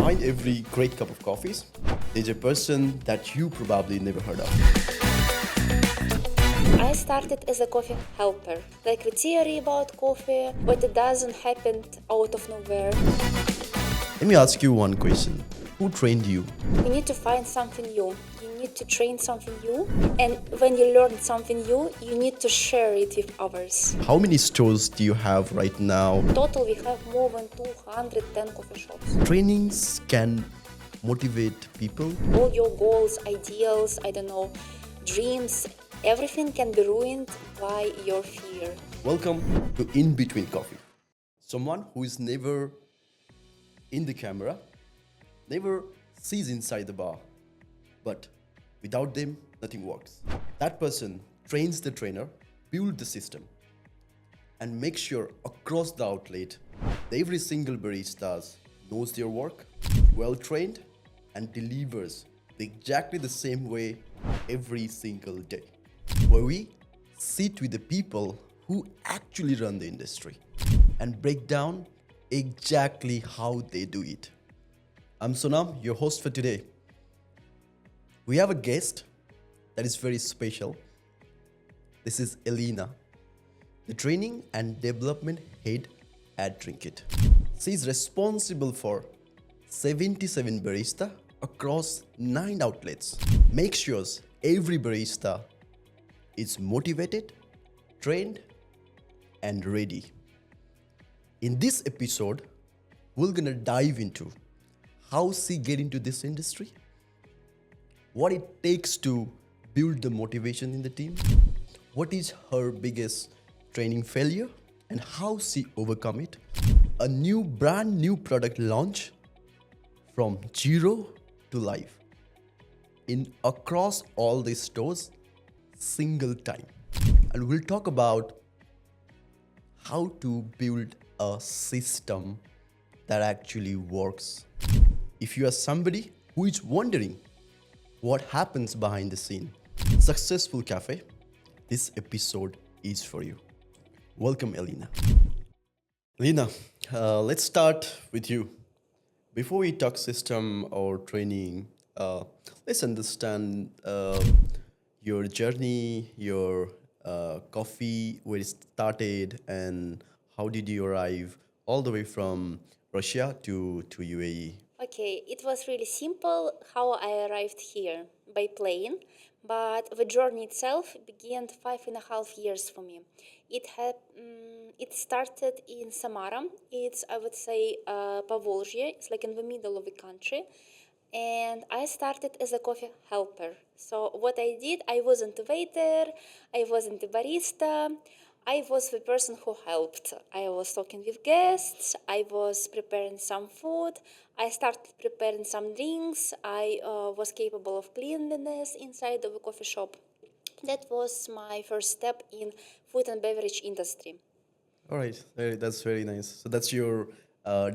Behind every great cup of coffee, there's a person that you probably never heard of. I started as a coffee helper, like the theory about coffee, but it doesn't happen out of nowhere. Let me ask you one question. Who trained you? You need to find something new. You need to train something new. And when you learn something new, you need to share it with others. How many stores do you have right now? Total, we have more than 210 coffee shops. Trainings can motivate people. All your goals, ideals, dreams, everything can be ruined by your fear. Welcome to In Between Coffee. Someone who is never in the camera, never sees inside the bar, but without them, nothing works. That person trains the trainer, builds the system, and makes sure across the outlet, every single barista knows their work, well trained, and delivers exactly the same way every single day. Where we sit with the people who actually run the industry and break down exactly how they do it. I'm Sonam, your host for today. We have a guest that is very special. This is Elena, the training and development head at Drinkit. She is responsible for 77 barista across 9 outlets. Make sure every barista is motivated, trained, and ready. In this episode, we're gonna dive into how she get into this industry, what it takes to build the motivation in the team, what is her biggest training failure, and how she overcome it, a brand new product launch from zero to live in across all these stores, single time. And we'll talk about how to build a system that actually works. If you are somebody who is wondering what happens behind the scene, successful cafe, this episode is for you. Welcome, Elena. Elena, let's start with you. Before we talk system or training, let's understand your journey, your coffee, where it started, and how did you arrive all the way from Russia to UAE? Okay, it was really simple how I arrived here by plane, but the journey itself began 5.5 years for me. It started in Samara. It's, I would say, Поволжье. It's like in the middle of the country. And I started as a coffee helper. So what I did, I wasn't a waiter, I wasn't a barista, I was the person who helped. I was talking with guests, I was preparing some food, I started preparing some drinks, I was capable of cleanliness inside of a coffee shop. That was my first step in food and beverage industry. All right, that's very nice. So that's your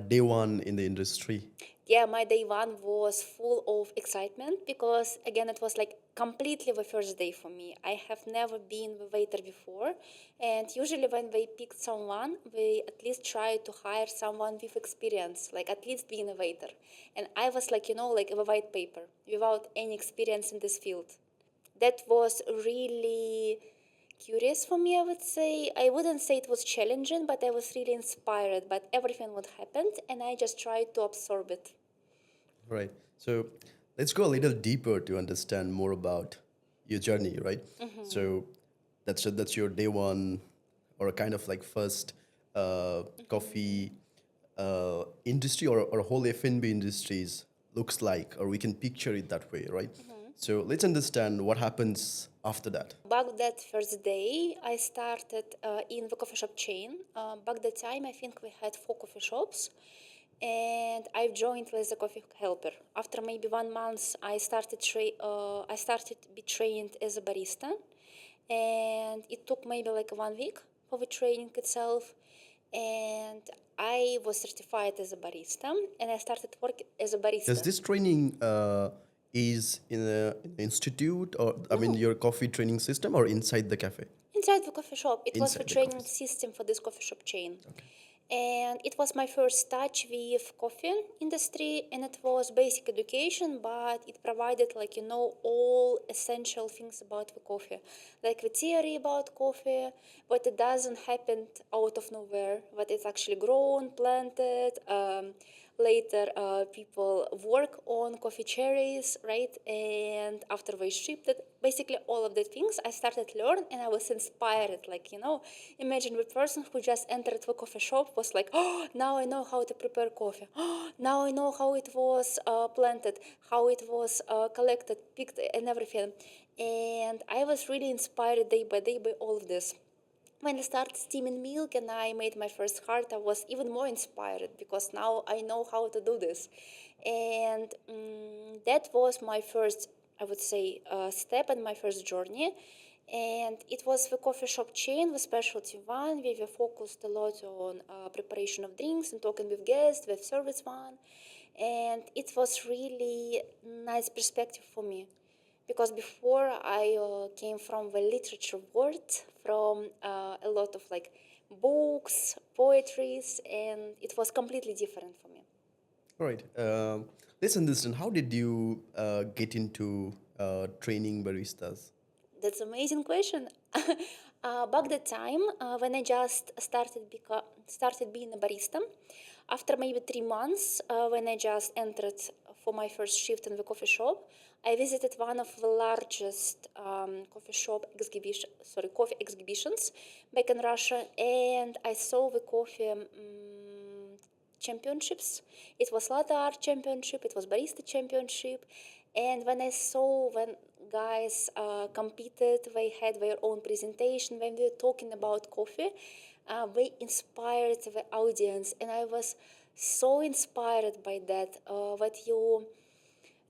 day one in the industry. Yeah, my day one was full of excitement because, again, it was like completely the first day for me. I have never been the waiter before, and usually when they pick someone, they at least try to hire someone with experience, like at least being a waiter. And I was like, like a white paper without any experience in this field. That was really curious for me, I would say. I wouldn't say it was challenging, but I was really inspired by everything what happened, and I just tried to absorb it. Right. So let's go a little deeper to understand more about your journey, right? So that's your day one, or a kind of like first coffee industry, or whole F&B industries looks like, or we can picture it that way, right? So let's understand what happens after that. Back that first day, I started in the coffee shop chain. Back that time, I think we had 4 coffee shops, and I joined as a coffee helper. After maybe 1 month, I started to be trained as a barista, and it took maybe like 1 week for the training itself. And I was certified as a barista, and I started working as a barista. Does this training is in an institute, or I mean your coffee training system, or inside the cafe? Inside the coffee shop. It was the Inside the training coffee. system for this coffee shop chain. Okay. And it was my first touch with coffee industry, and it was basic education, but it provided all essential things about the coffee, like the theory about coffee, but it doesn't happen out of nowhere, but it's actually grown, planted. Later, people work on coffee cherries, right? And after they shipped it, basically all of the things I started to learn, and I was inspired. Imagine the person who just entered the coffee shop was like, oh, now I know how to prepare coffee. Oh, now I know how it was planted, how it was collected, picked, and everything. And I was really inspired day by all of this. When I started steaming milk and I made my first cart, I was even more inspired because now I know how to do this. And that was my first, I would say, step in my first journey. And it was the coffee shop chain, the specialty one. We were focused a lot on preparation of drinks and talking with guests, with service one. And it was really nice perspective for me because before I came from the literature world, from a lot of books, poetries, and it was completely different for me. All right. Let's understand, how did you get into training baristas? That's amazing question. Back the time when I just started being a barista, after maybe 3 months, when I just entered for my first shift in the coffee shop, I visited one of the largest coffee exhibitions back in Russia, and I saw the coffee championships. It was latte art championship, it was barista championship, and when I saw when guys competed, they had their own presentation. When they were talking about coffee, they inspired the audience, and I was so inspired by that. That you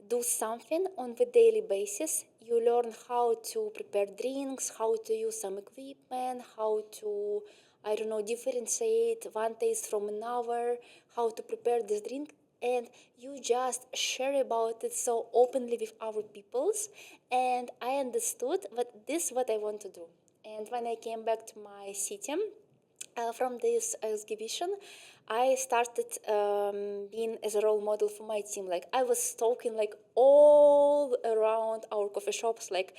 do something on the daily basis. You learn how to prepare drinks, how to use some equipment, how to, I don't know, differentiate one taste from another, how to prepare this drink, and you just share about it so openly with other peoples. And I understood that this is what I want to do. And when I came back to my city, from this exhibition, I started being as a role model for my team. Like I was talking all around our coffee shops, like,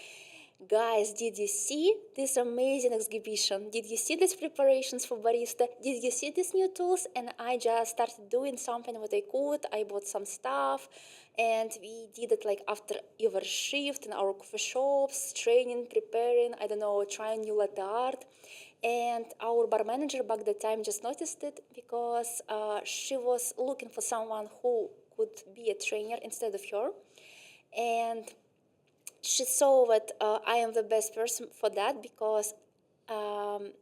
guys, did you see this amazing exhibition? Did you see these preparations for barista? Did you see these new tools? And I just started doing something what I could. I bought some stuff, and we did it like after every shift in our coffee shops, training, preparing, I don't know, trying new latte art. And our bar manager back that time just noticed it because she was looking for someone who could be a trainer instead of her. And she saw that I am the best person for that because um,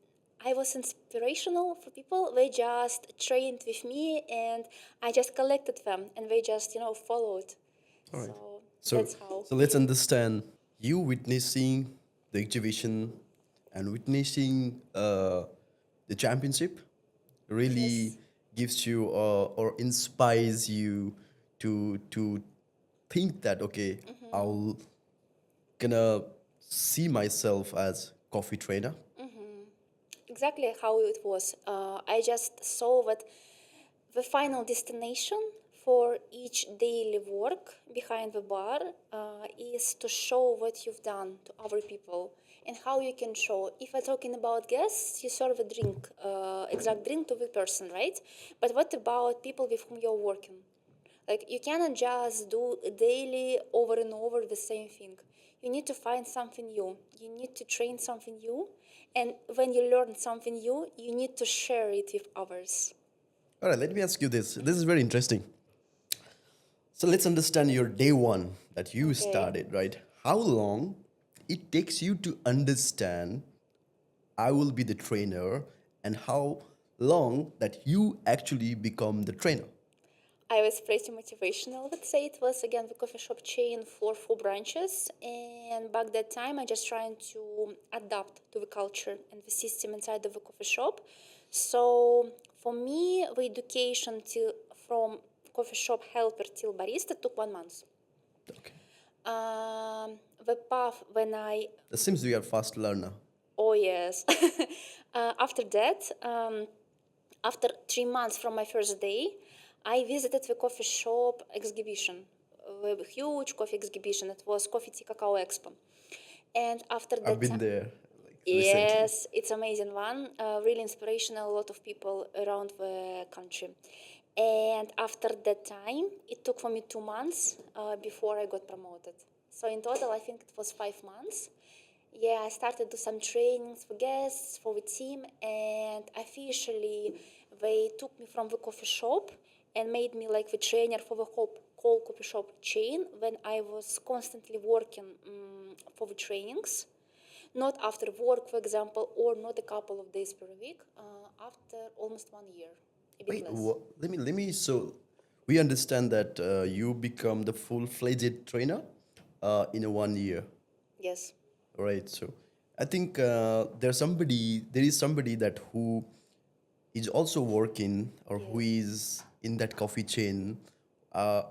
I was inspirational for people. They just trained with me, and I just collected them, and they just followed. All right. So So, that's how. so let's understand, you witnessing the exhibition and witnessing the championship really Yes. gives you or inspires you to think that, okay, I'll gonna see myself as coffee trainer. Exactly how it was. I just saw that the final destination for each daily work behind the bar is to show what you've done to other people and how you can show. If we're talking about guests, you serve a drink, exact drink to the person, right? But what about people with whom you're working? Like you cannot just do daily over and over the same thing. You need to find something new. You need to train something new. And when you learn something new, you need to share it with others. All right, let me ask you this. This is very interesting. So let's understand your day one that you Okay. started, right? How long it takes you to understand I will be the trainer, and how long that you actually become the trainer. I was pretty motivational. Let's say it was again the coffee shop chain for 4 branches, and back that time I just trying to adapt to the culture and the system inside of the coffee shop. So for me, the education till from coffee shop helper till barista took 1 month. Okay. The path when I It seems you are fast learner. Oh yes. After that, After 3 months from my first day, I visited the coffee shop exhibition, a huge coffee exhibition. It was Coffee Tea Cacao Expo. And after I've that been time, there like recently. yes, it's amazing one, really inspirational, a lot of people around the country. And after that time, it took for me 2 months before I got promoted. So in total, I think it was 5 months. Yeah, I started to do some trainings for guests, for the team, and officially they took me from the coffee shop and made me like the trainer for the whole coffee shop chain when I was constantly working for the trainings. Not after work, for example, or not a couple of days per week, after almost 1 year, a bit Wait, less. let me. So we understand that you become the full-fledged trainer in a 1 year, Yes. right? So I think there is somebody that who is also working or who Yes. is in that coffee chain uh,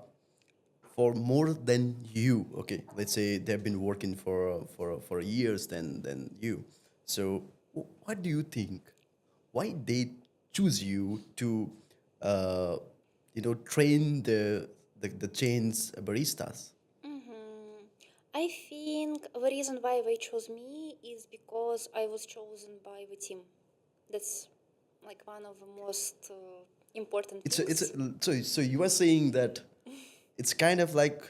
for more than you. Okay, let's say they've been working for years than you. So what do you think? Why they choose you to train the chain's baristas? I think the reason why they chose me is because I was chosen by the team. That's like one of the most important It's things. so you are saying that it's kind of like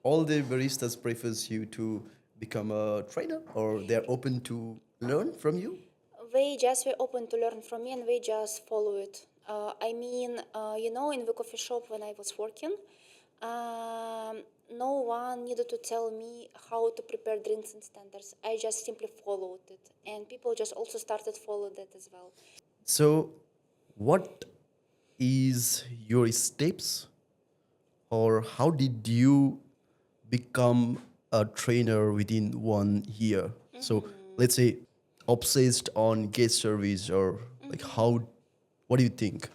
all the baristas prefers you to become a trainer, or they're open to learn from you. They just were open to learn from me and they just follow it. I mean, in the coffee shop when I was working, no one needed to tell me how to prepare drinks and standards. I just simply followed it, and people just also started following that as well. So what is your steps, or how did you become a trainer within 1 year? So let's say obsessed on guest service, or like how, what do you think?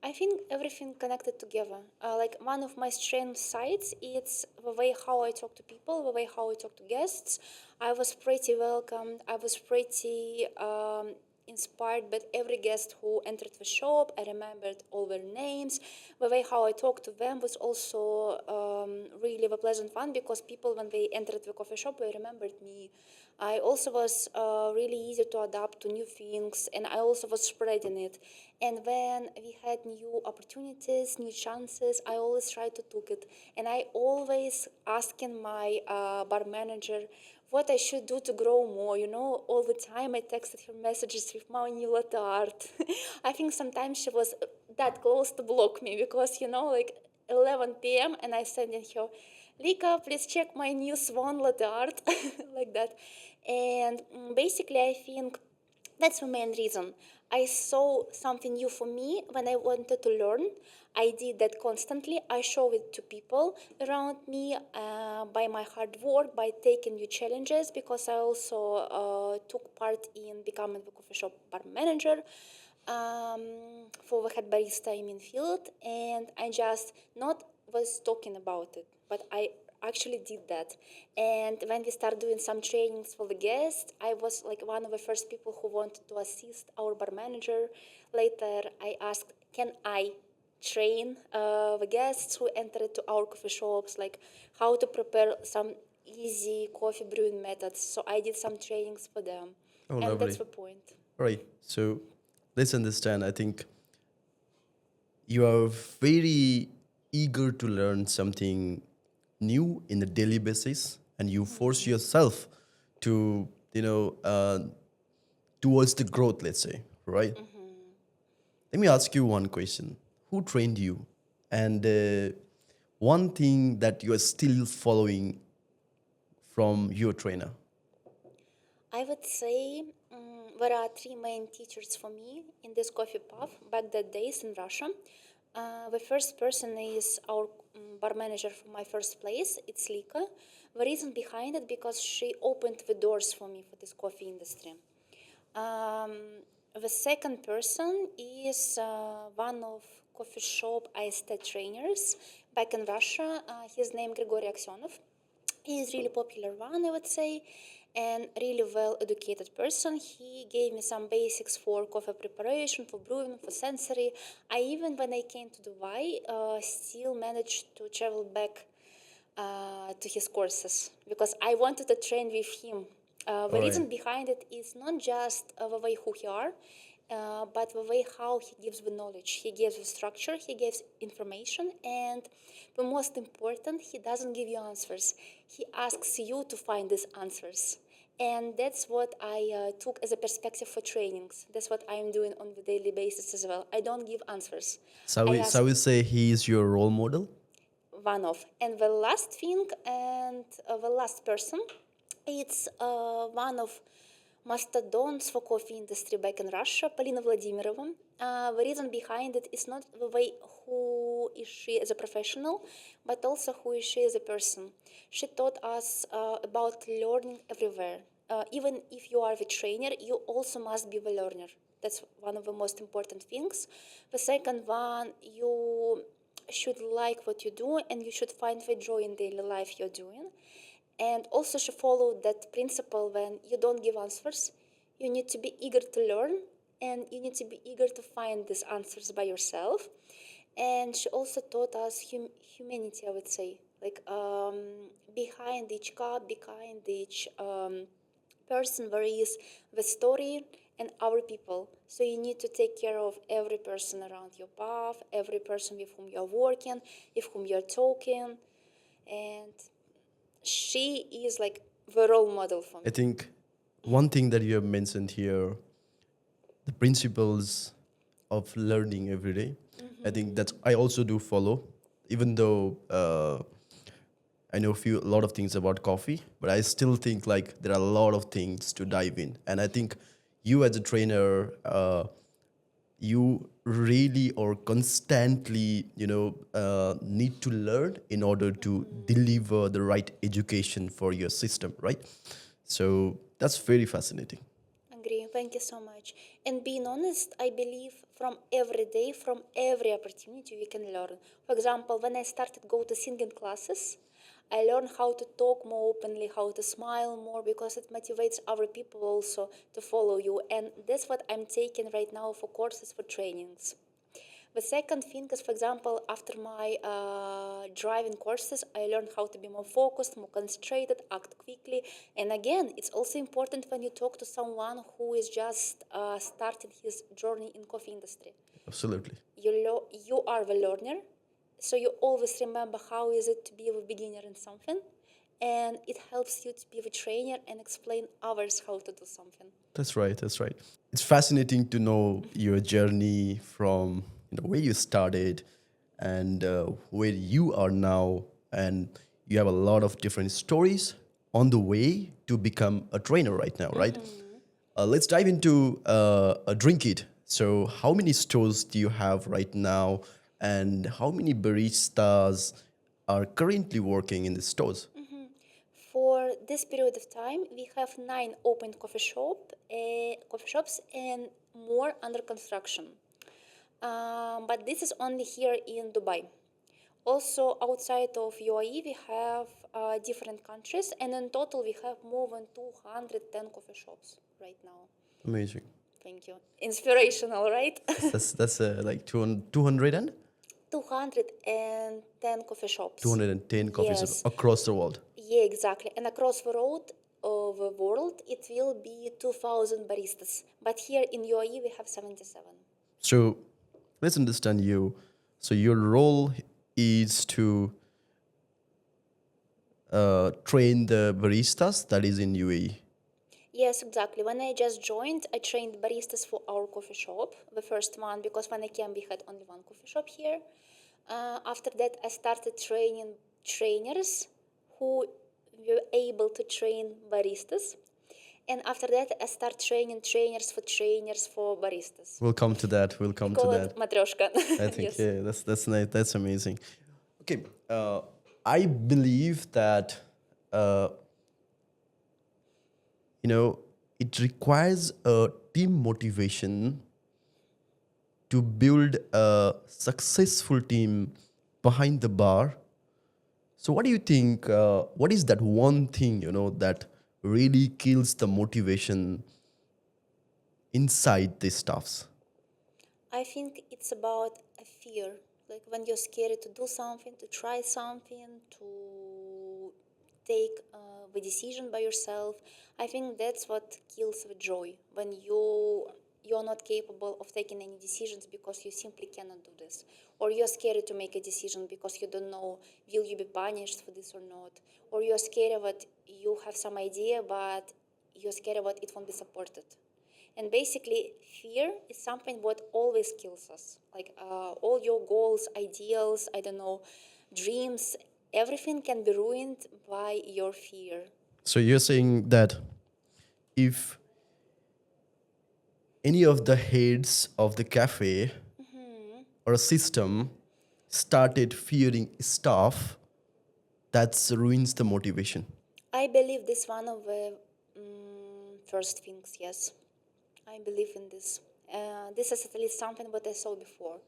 I think everything connected together. Like one of my strength sides, it's the way how I talk to people, the way how I talk to guests. I was pretty welcomed. I was pretty inspired by every guest who entered the shop. I remembered all their names. The way how I talked to them was also really a pleasant one because people, when they entered the coffee shop, they remembered me. I also was really easy to adapt to new things, and I also was spreading it. And when we had new opportunities, new chances, I always tried to take it. And I always asking my bar manager what I should do to grow more. All the time I texted her messages with my new latte art. I think sometimes she was that close to block me because, like 11 p.m. and I sent in her, Lika, please check my new Swan latte art, like that. And basically, I think that's the main reason. I saw something new for me when I wanted to learn. I did that constantly. I show it to people around me by my hard work, by taking new challenges, because I also took part in becoming the coffee shop bar manager for the head barista in field, and I just not was talking about it, but I actually did that. And when we started doing some trainings for the guests, I was like one of the first people who wanted to assist our bar manager. Later, I asked, can I train the guests who entered to our coffee shops, like how to prepare some easy coffee brewing methods. So I did some trainings for them, Oh, and that's lovely. the point. All right. So let's understand. I think you are very eager to learn something new in a daily basis, and you force yourself to, towards the growth, let's say, right? Let me ask you one question. Who trained you? And one thing that you are still following from your trainer. I would say there are three main teachers for me in this coffee path back that days in Russia. The first person is our bar manager for my first place. It's Lika. The reason behind it because she opened the doors for me for this coffee industry. Um, the second person is one of coffee shop IST trainers back in Russia. His name Grigory Aksionov. He is really popular one, I would say. and really well-educated person. He gave me some basics for coffee preparation, for brewing, for sensory. I even, when I came to Dubai, still managed to travel back to his courses because I wanted to train with him. The All right. reason behind it is not just the way who he are, but the way how he gives the knowledge. He gives the structure, he gives information, and the most important, he doesn't give you answers. He asks you to find these answers. And that's what I took as a perspective for trainings. That's what I am doing on the daily basis as well. I don't give answers. So I we, ask so we say he is your role model? one of. And the last thing and the last person, it's one of mastodons for coffee industry back in Russia, Polina Vladimirova. The reason behind it is not the way who is she as a professional, but also who is she as a person. She taught us about learning everywhere. Even if you are the trainer, you also must be the learner. That's one of the most important things. The second one, you should like what you do and you should find the joy in daily life you're doing. And also she followed that principle when you don't give answers, you need to be eager to learn and you need to be eager to find these answers by yourself. And she also taught us humanity, I would say, like behind each cup, behind each person, there is the story and our people. So you need to take care of every person around your path, every person with whom you're working, with whom you're talking. And she is like the role model for I me. think one thing that you have mentioned here, the principles of learning every day, I think that's I also do follow, even though I know a lot of things about coffee, but I still think like there are a lot of things to dive in. And I think you as a trainer, you really or constantly, need to learn in order to deliver the right education for your system, right? So that's very fascinating. Agree. Thank you so much. And being honest, I believe from every day, from every opportunity, we can learn. For example, when I started go to singing classes, I learned how to talk more openly, how to smile more, because it motivates other people also to follow you. And that's what I'm taking right now for courses, for trainings. The second thing is, for example, after my driving courses, I learned how to be more focused, more concentrated, act quickly. And again, it's also important when you talk to someone who is just starting his journey in coffee industry. Absolutely. You are the learner, so you always remember how is it to be a beginner in something, and it helps you to be the trainer and explain others how to do something. That's right. That's right. It's fascinating to know your journey from where you started and where you are now, and you have a lot of different stories on the way to become a trainer right now, right? Let's dive into a Drinkit. So, how many stores do you have right now, and how many baristas are currently working in the stores? For this period of time, we have 9 open coffee shops, and more under construction. But this is only here in Dubai. Also, outside of UAE, we have different countries, and in total, we have more than 210 coffee shops right now. Amazing. Thank you. Inspirational, right? That's like 200 and 210 coffee shops. 210 coffee shops Yes. across the world. Yeah, exactly. And across the road of the world, it will be 2,000 baristas. But here in UAE, we have 77. So let's understand you. So your role is to train the baristas that is in UAE. Yes, exactly. When I just joined, I trained baristas for our coffee shop, the first one, because when I came, we had only one coffee shop here. After that, I started training trainers who were able to train baristas. And after that, I start training trainers for baristas. We'll come to that. We'll We come to call that. it matryoshka. I think Yes. yeah, that's nice. That's amazing. Okay, I believe that uh, it requires a team motivation to build a successful team behind the bar. So, what do you think? What is that one thing that really kills the motivation inside these stuffs? I think it's about a fear. Like when you're scared to do something, to try something, to take the decision by yourself. I think that's what kills the joy. When you're not capable of taking any decisions because you simply cannot do this, or you're scared to make a decision because you don't know will you be punished for this or not, or you're scared that you have some idea but you're scared about it won't be supported. And basically, fear is something what always kills us. Like all your goals, ideals, I don't know, dreams, everything can be ruined by your fear. So you're saying that if any of the heads of the cafe or a system started fearing staff, that ruins the motivation. I believe this one of the first things. Yes, I believe in this. This is at least something what I saw before.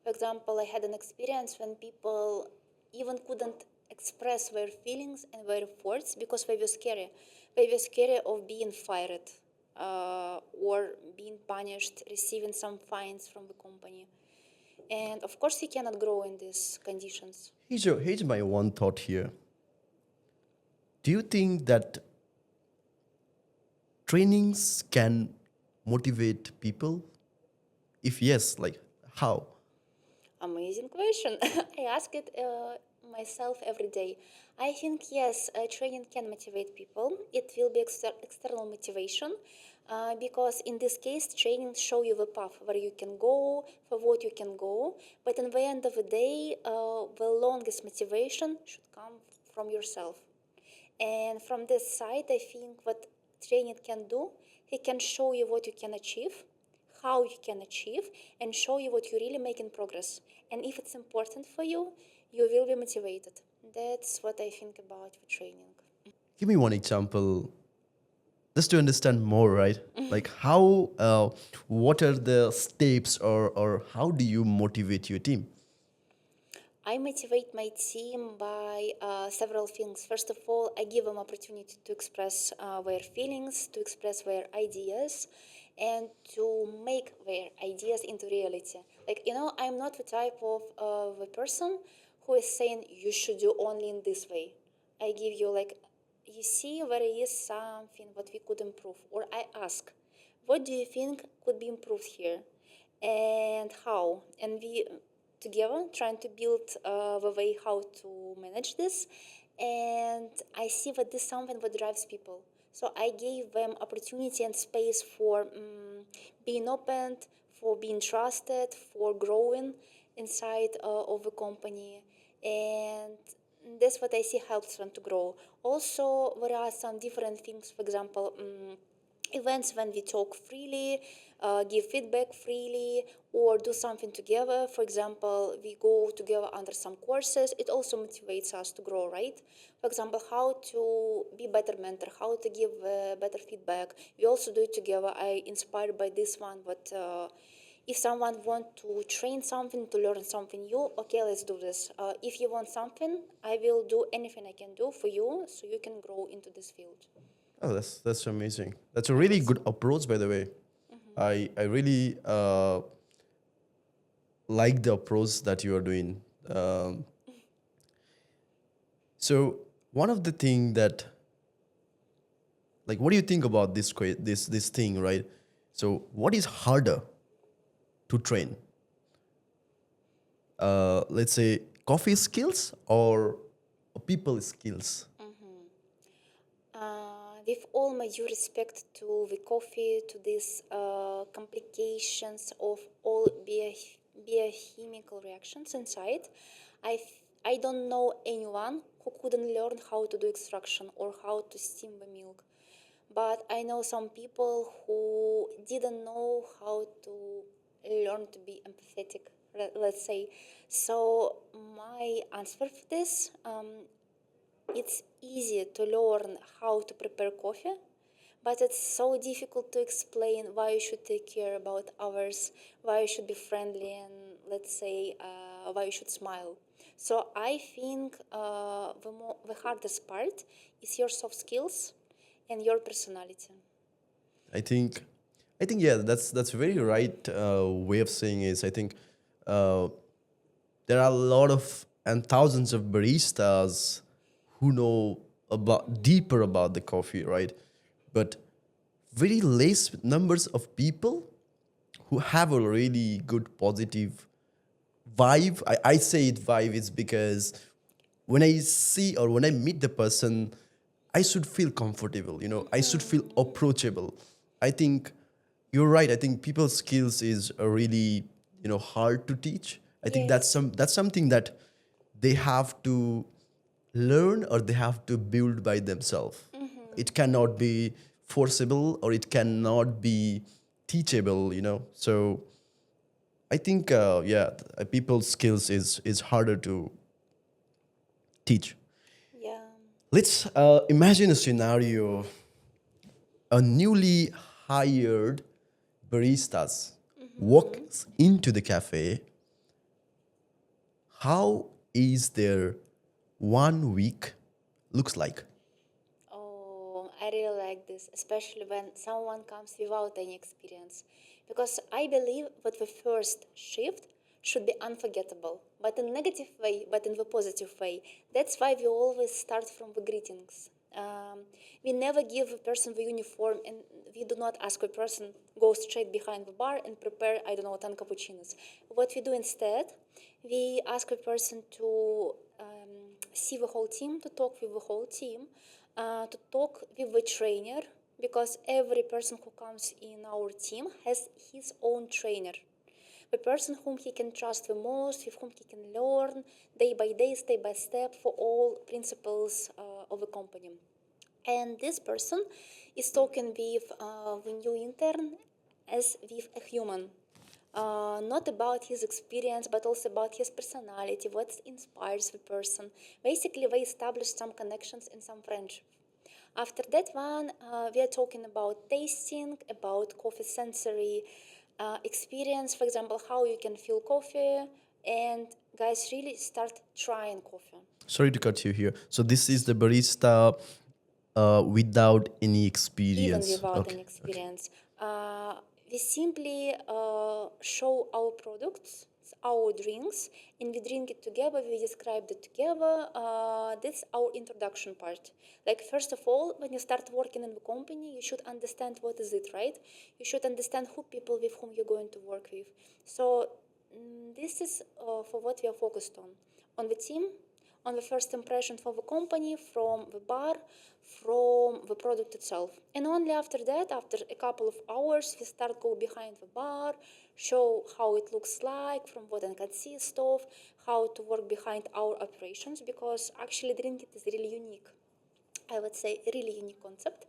For example, I had an experience when people even couldn't express their feelings and their thoughts because they were scary. They were scary of being fired or being punished, receiving some fines from the company. And of course, you cannot grow in these conditions. Here's my one thought here. Do you think that trainings can motivate people? If yes, like how? Amazing question. I ask it myself every day. I think yes, training can motivate people. It will be external motivation because in this case, training show you the path where you can go, for what you can go. But in the end of the day, the longest motivation should come from yourself. And from this side, I think what training can do, he can show you what you can achieve, how you can achieve, and show you what you're really making progress. And if it's important for you, you will be motivated. That's what I think about the training. Give me one example just to understand more, right? Like how, what are the steps or how do you motivate your team? I motivate my team by several things. First of all, I give them opportunity to express their feelings, to express their ideas, and to make their ideas into reality. Like I'm not the type of the person who is saying you should do only in this way. I give you like, you see, there is something that we could improve, or I ask, what do you think could be improved here? And how, and we together trying to build the way how to manage this. And I see that this is something that drives people, so I gave them opportunity and space for being open, for being trusted, for growing inside of the company. And that's what I see helps them to grow. Also, there are some different things, for example, events when we talk freely, give feedback freely, or do something together. For example, we go together under some courses. It also motivates us to grow, right? For example, how to be better mentor, how to give better feedback. We also do it together. I inspired by this one, but if someone want to train something, to learn something new, okay, let's do this. If you want something, I will do anything I can do for you so you can grow into this field. Oh, that's amazing. That's a really good approach, by the way. I really like the approach that you are doing. So one of the thing that, like, what do you think about this thing, right? So what is harder to train? Let's say coffee skills or people skills. With all my due respect to the coffee, to these complications of all biochemical reactions inside, I don't know anyone who couldn't learn how to do extraction or how to steam the milk. But I know some people who didn't know how to learn to be empathetic, let's say. So my answer for this, it's easy to learn how to prepare coffee, but it's so difficult to explain why you should take care about others, why you should be friendly, and let's say why you should smile. So I think the hardest part is your soft skills and your personality. I think, yeah, that's a very right way of saying is. I think uh, there are a lot of and thousands of baristas who know about deeper about the coffee, right? But very less numbers of people who have a really good positive vibe. I say it vibe is because when I see or when I meet the person, I should feel comfortable, I should feel approachable. I think you're right. I think people skills is a really, hard to teach. I think Yes. that's something that they have to learn or they have to build by themselves. It cannot be forcible or it cannot be teachable, So I think, people's skills is harder to teach. Yeah. Let's imagine a scenario: a newly hired baristas walks into the cafe. How is their 1 week looks like? Oh, I really like this, especially when someone comes without any experience. Because I believe that the first shift should be unforgettable, but in negative way, but in the positive way. That's why we always start from the greetings. We never give a person the uniform, and we do not ask a person go straight behind the bar and prepare, I don't know, 10 cappuccinos. What we do instead, we ask a person to see the whole team, to talk with the whole team, to talk with the trainer, because every person who comes in our team has his own trainer. The person whom he can trust the most, with whom he can learn day by day, step by step, for all principles of the company. And this person is talking with the new intern as with a human. Not about his experience, but also about his personality, what inspires the person. Basically, they establish some connections and some friendship. After that one, we are talking about tasting, about coffee sensory experience, for example, how you can feel coffee, and guys really start trying coffee. Sorry to cut you here. So this is the barista without any Even experience. without Okay. an Okay. experience. We simply show our products, our drinks, and we drink it together. We describe it together. That's our introduction part. Like first of all, when you start working in the company, you should understand what is it, right? You should understand who people with whom you're going to work with. So this is for what we are focused on the team, on the first impression for the company, from the bar, from the product itself. And only after that, after a couple of hours, we start go behind the bar, show how it looks like, from what it consists of, how to work behind our operations, because actually Drinkit is really unique. I would say a really unique concept.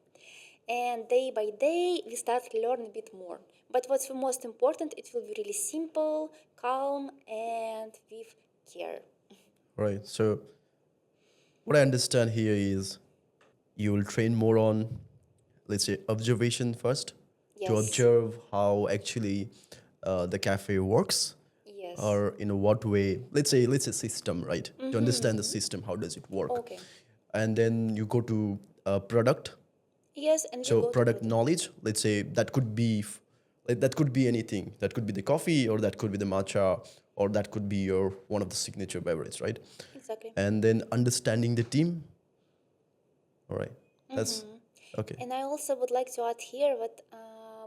And day by day, we start to learn a bit more. But what's the most important, it will be really simple, calm, and with care. Right. So what I understand here is you will train more on, let's say, observation first, to Yes, observe how actually the cafe works, yes. or in what way. Let's say system, right? To understand the system, how does it work, Okay. and then you go to product. Yes, and we So go to product product. knowledge, let's say that could be like that could be anything. That could be the coffee, or that could be the matcha, or that could be your one of the signature beverage, right? Exactly. And then understanding the team. All right, that's okay. And I also would like to add here that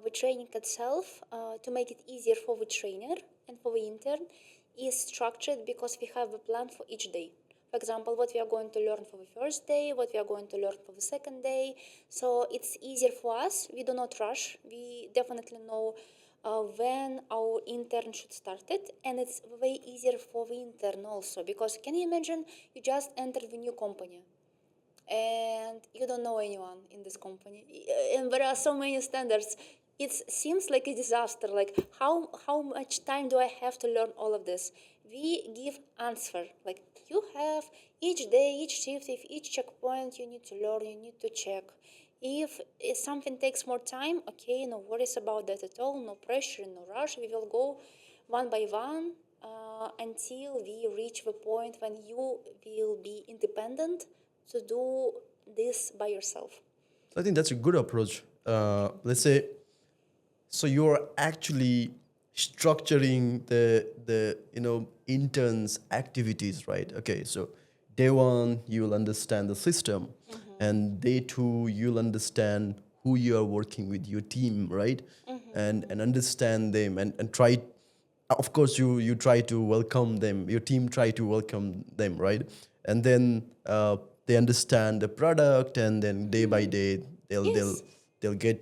the training itself, to make it easier for the trainer and for the intern, is structured because we have a plan for each day. For example, what we are going to learn for the first day, what we are going to learn for the second day. So it's easier for us. We do not rush. We definitely know when our intern should start it, and it's way easier for the intern also, because can you imagine you just entered the new company and you don't know anyone in this company, and there are so many standards. It seems like a disaster, like how much time do I have to learn all of this? We give answer, like you have each day, each shift, if each checkpoint you need to learn, you need to check. If something takes more time, okay, no worries about that at all, no pressure, no rush. We will go one by one until we reach the point when you will be independent to do this by yourself. So I think that's a good approach. Let's say, so you're actually structuring the interns activities, right? Okay, so day one you'll understand the system, and day two you'll understand who you are working with, your team, right? And understand them, and try, of course you try to welcome them, your team try to welcome them, right? And then they understand the product, and then day by day they'll they'll Yes, they'll get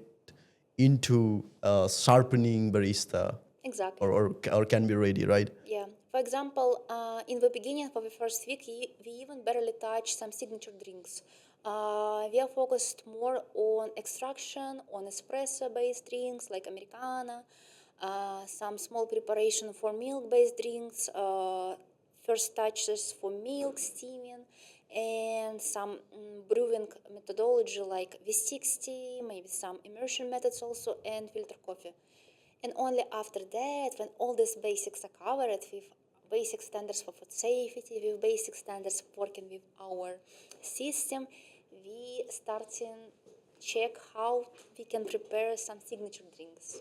into sharpening barista, exactly. or can be ready, right? Yeah. For example, in the beginning of the first week, we even barely touched some signature drinks. We are focused more on extraction, on espresso-based drinks like Americano, some small preparation for milk-based drinks, first touches for milk, steaming, and some brewing methodology like V60, maybe some immersion methods also, and filter coffee. And only after that, when all these basics are covered with basic standards for food safety, with basic standards working with our system, we starting check how we can prepare some signature drinks.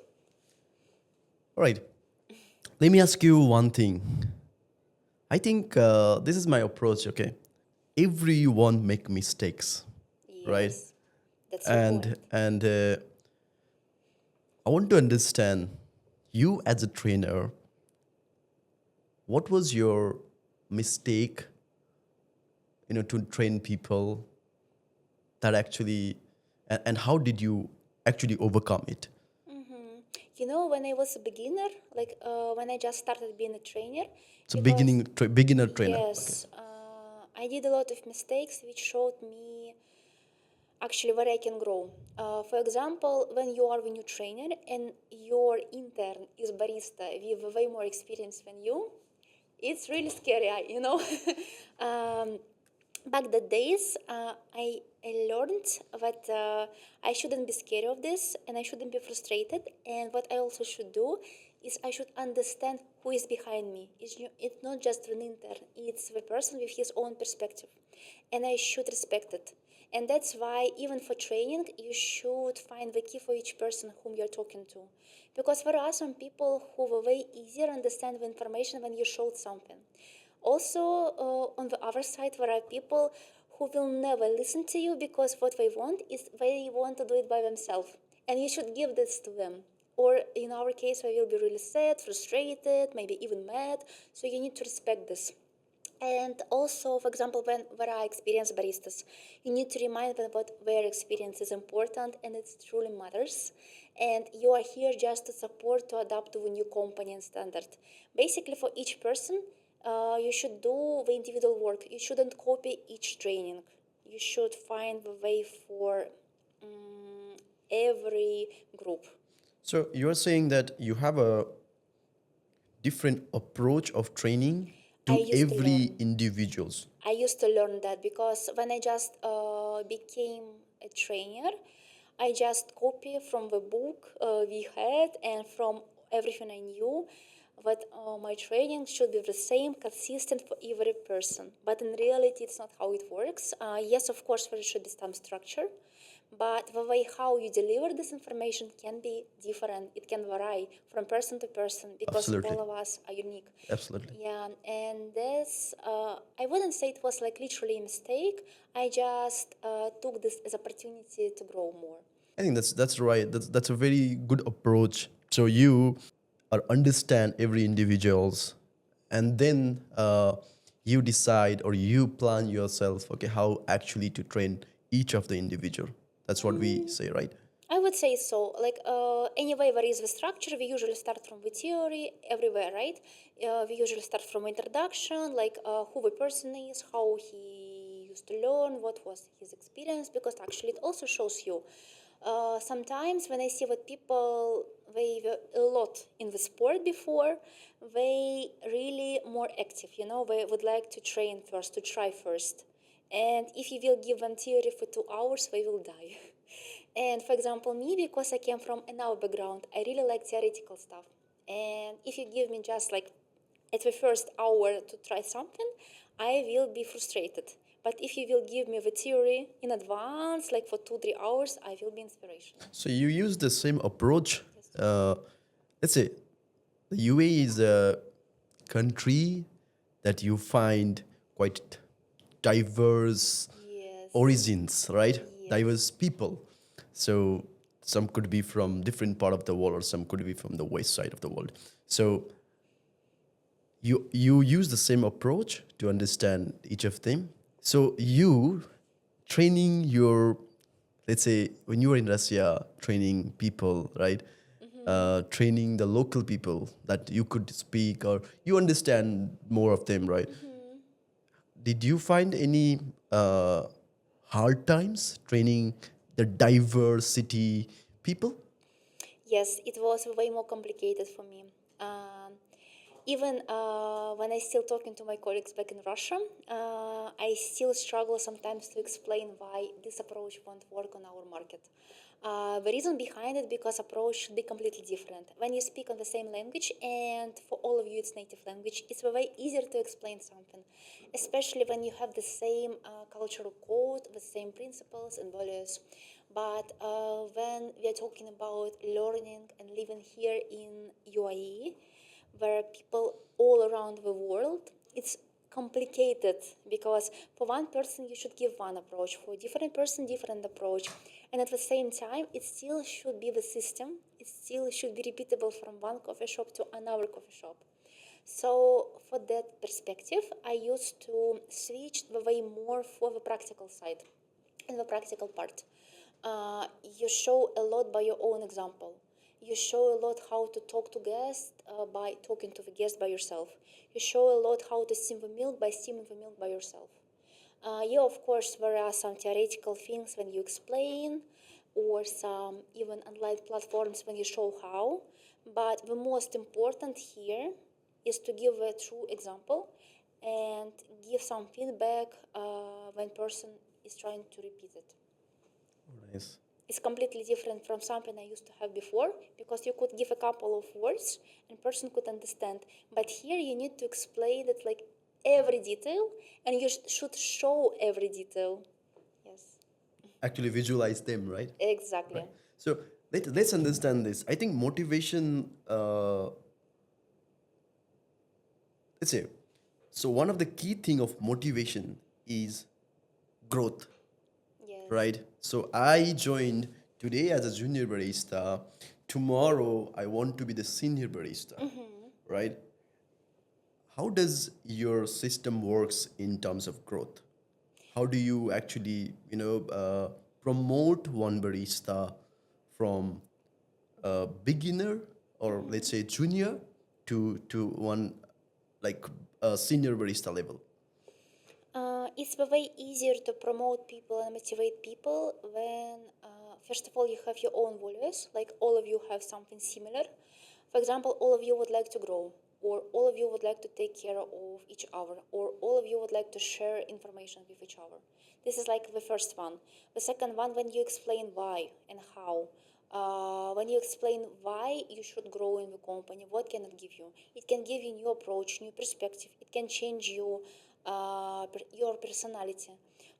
All right, let me ask you one thing. I think this is my approach. Okay, everyone make mistakes, right? Yes, that's your and point. and I want to understand, you as a trainer, what was your mistake, to train people, that actually, and how did you actually overcome it? You know, when I was a beginner, like when I just started being a trainer, So because beginner trainer. Okay. yes, I did a lot of mistakes which showed me actually where I can grow. For example, when you are a new trainer and your intern is barista with way more experience than you, it's really scary, you know. um, Back the days, I learned that I shouldn't be scared of this and I shouldn't be frustrated. And what I also should do is I should understand who is behind me. It's not just an intern, it's the person with his own perspective. And I should respect it. And that's why, even for training, you should find the key for each person whom you're talking to. Because there are some people who will way easier understand the information when you showed something. Also, on the other side, there are people who will never listen to you because what they want is they want to do it by themselves. And you should give this to them. Or in our case, they will be really sad, frustrated, maybe even mad. So you need to respect this. And also, for example, when I experience baristas, you need to remind them that their experience is important and it truly matters. And you are here just to support, to adapt to the new company and standard. Basically, for each person, you should do the individual work. You shouldn't copy each training. You should find the way for every group. So you're saying that you have a different approach of training I to used to every learn. individuals. I used to learn that because when I just became a trainer, I just copy from the book we had and from everything I knew that my training should be the same, consistent for every person. But in reality, it's not how it works. Yes, of course, there should be some structure, but the way how you deliver this information can be different. It can vary from person to person because Absolutely. all of us are unique. Absolutely. Yeah, and this, I wouldn't say it was like literally a mistake. I just took this as opportunity to grow more. I think that's right. That's a very good approach. So you understand every individuals, and then you decide, or you plan yourself. Okay, how actually to train each of the individual. That's what we say, right? I would say so. Like anyway, there is the structure. We usually start from the theory everywhere, right? We usually start from introduction, like who the person is, how he used to learn, what was his experience, because actually it also shows you. Sometimes when I see that people they were a lot in the sport before, they really more active. You know, they would like to train first, to try first. And if you will give them theory for 2 hours, they will die. And for example, me, because I came from an hour background, I really like theoretical stuff. And if you give me just like at the first hour to try something, I will be frustrated. But if you will give me the theory in advance, like for 2-3 hours, I will be inspirational. So you use the same approach. Let's say the UAE is a country that you find quite diverse Yes. origins, right? Yes. Diverse people. So some could be from different part of the world, or some could be from the west side of the world. So you use the same approach to understand each of them. So you training your, let's say when you were in Russia, training people, right? Training the local people that you could speak or you understand more of them, right? Did you find any hard times training the diversity people? Yes, it was way more complicated for me. Even when I still talking to my colleagues back in Russia, I still struggle sometimes to explain why this approach won't work on our market. The reason behind it because approach should be completely different. When you speak on the same language, and for all of you it's native language, it's way easier to explain something, especially when you have the same cultural code, the same principles and values. But when we are talking about learning and living here in UAE, where people all around the world, it's complicated because for one person you should give one approach, for a different person different approach, and at the same time it still should be the system, it still should be repeatable from one coffee shop to another coffee shop. So for that perspective I used to switch the way more for the practical side. In the practical part, you show a lot by your own example. You show a lot how to talk to guests by talking to the guest by yourself. You show a lot how to steam the milk by steaming the milk by yourself. Yeah, of course, there are some theoretical things when you explain, or some even online platforms when you show how. But the most important here is to give a true example and give some feedback when person is trying to repeat it. Nice. It's completely different from something I used to have before because you could give a couple of words and person could understand. But here you need to explain it like every detail and you should show every detail. Yes, Actually visualize them, right? exactly. Right. So let's understand this. I think motivation, let's say, so one of the key thing of motivation is growth, Yes. right? So I joined today as a junior barista. Tomorrow I want to be the senior barista, right? How does your system works in terms of growth? How do you actually, promote one barista from a beginner or let's say junior to one like a senior barista level? It's the way easier to promote people and motivate people when, first of all, you have your own values, like all of you have something similar. For example, all of you would like to grow, or all of you would like to take care of each other, or all of you would like to share information with each other. This is like the first one. The second one, when you explain why and how. When you explain why you should grow in the company, what can it give you? It can give you new approach, new perspective. It can change you, your personality.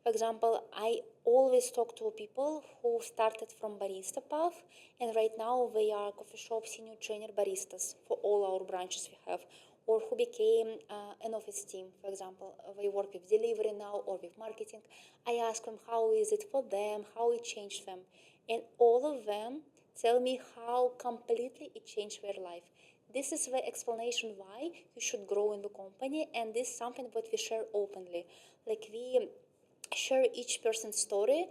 For example, I always talk to people who started from barista path, and right now they are coffee shop senior trainer baristas for all our branches we have, or who became an office team. For example, they work with delivery now or with marketing. I ask them how is it for them, how it changed them, and all of them tell me how completely it changed their life. This is the explanation why you should grow in the company, and this is something that we share openly. Like we share each person's story,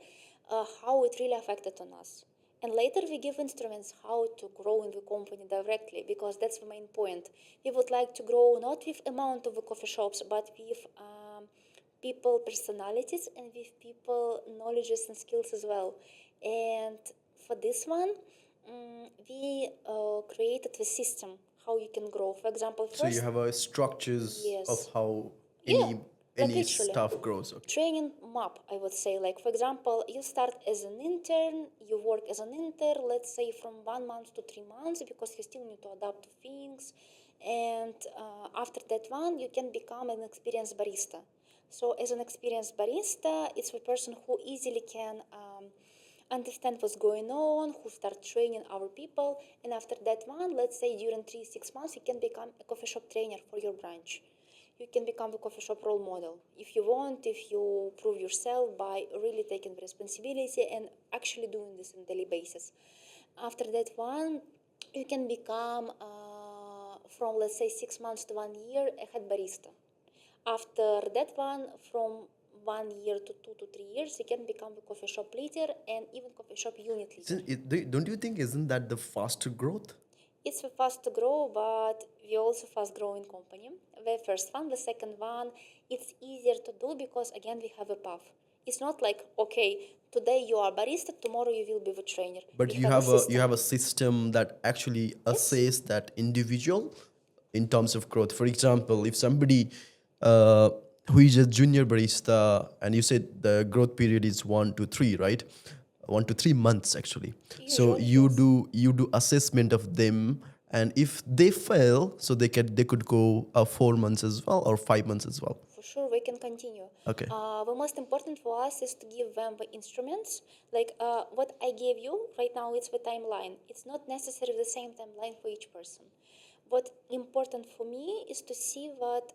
how it really affected on us. And later we give instruments how to grow in the company directly, because that's the main point. We would like to grow not with amount of the coffee shops, but with people personalities and with people knowledges and skills as well. And for this one, we created the system how you can grow. For example, So you first, have a structures of yes, how yeah, like any literally staff grows. Okay. training map, I would say. Like for example, you start as an intern, you work as an intern, let's say from 1 month to 3 months, because you still need to adapt to things. And after that one, you can become an experienced barista. So as an experienced barista, it's the person who easily can understand what's going on, who start training our people, and after that one, let's say during 3-6 months, you can become a coffee shop trainer for your branch. You can become a coffee shop role model if you want, if you prove yourself by really taking the responsibility and actually doing this on a daily basis. After that one, you can become from let's say 6 months to 1 year a head barista. After that one, from 1 year to 2 to 3 years, you can become the coffee shop leader and even coffee shop unit leader. Don't you think isn't that the faster growth? It's a fast to grow, but we also fast growing company. The first one, the second one, it's easier to do because again we have a path. It's not like okay, today you are barista, tomorrow you will be the trainer. But We you have a have a system. system that actually Yes. assess that individual in terms of growth. For example, if somebody who is a junior barista, and you said the growth period is 1 to 3, right? 1 to 3 months actually. So Usually, yes. you do assessment of them, and if they fail, so they could go 4 months as well or 5 months as well. For sure, we can continue. Okay. The most important for us is to give them the instruments. Like what I gave you right now, it's the timeline. It's not necessarily the same timeline for each person. What important for me is to see that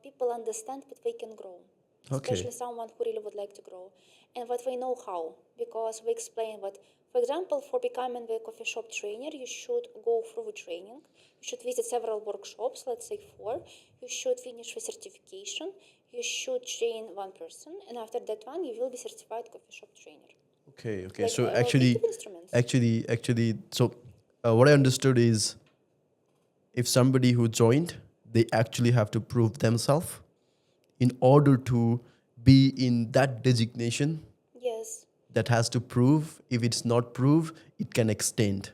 people understand that they can grow, Okay. especially someone who really would like to grow, and that they know how, because we explain that, for example, for becoming the coffee shop trainer, you should go through the training, you should visit several workshops, let's say 4, you should finish the certification, you should train one person, and after that one, you will be certified coffee shop trainer. Okay. Okay. Like So we give instruments. actually, so what I understood is if somebody who joined, they actually have to prove themselves in order to be in that designation Yes. that has to prove. If it's not proved, it can extend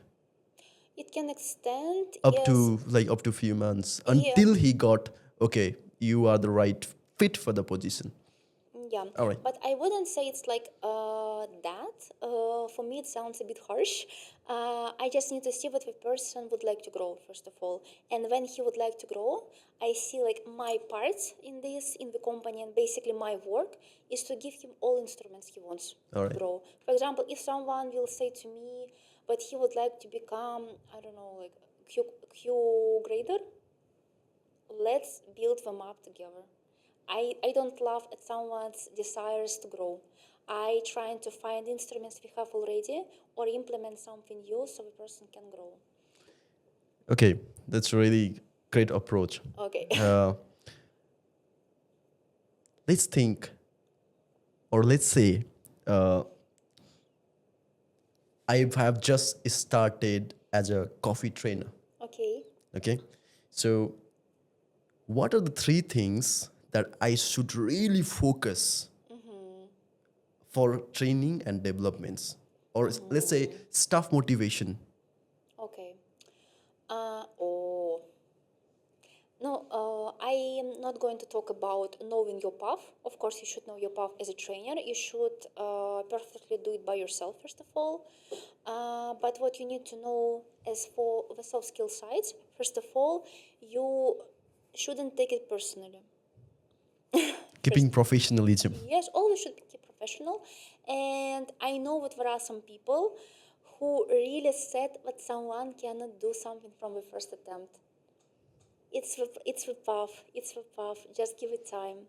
It can extend, up yes. to up to few months Yeah. until he got okay, you are the right fit for the position. Yeah, All right. but I wouldn't say it's like that. For me, it sounds a bit harsh. I just need to see what the person would like to grow, first of all. And when he would like to grow, I see like my parts in this, in the company, and basically my work is to give him all instruments he wants All to right. grow. For example, if someone will say to me, but he would like to become, I don't know, like Q grader, let's build them up together. I don't laugh at someone's desires to grow. I try to find instruments we have already or implement something new so the person can grow. Okay, that's a really great approach. Okay. Let's think, or let's say, uh, I have just started as a coffee trainer. Okay. Okay, so what are the 3 things that I should really focus for training and developments, or let's say staff motivation? Okay. Oh. No, I am not going to talk about knowing your path. Of course, you should know your path as a trainer. You should perfectly do it by yourself, first of all. But what you need to know as for the soft skill sides, first of all, you shouldn't take it personally. Keeping First, professionalism. yes, always should be professional. And I know that there are some people who really said that someone cannot do something from the first attempt. It's the path. It's the path. Just give it time.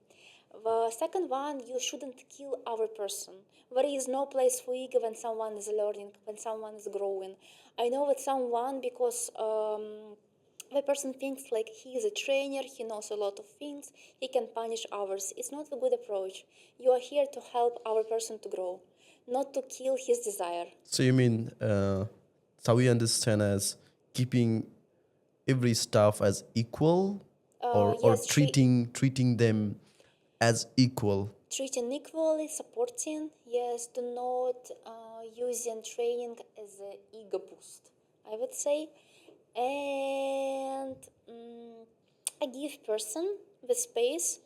The second one, you shouldn't kill our person. There is no place for ego when someone is learning, when someone is growing. I know that someone, because the person thinks like he is a trainer, he knows a lot of things, he can punish others. It's not a good approach. You are here to help our person to grow, not to kill his desire. So you mean, so we understand as keeping every staff as equal, or Yes, treating them as equal. treating equally, supporting, yes, do not using training as an ego boost, I would say. And I give person the space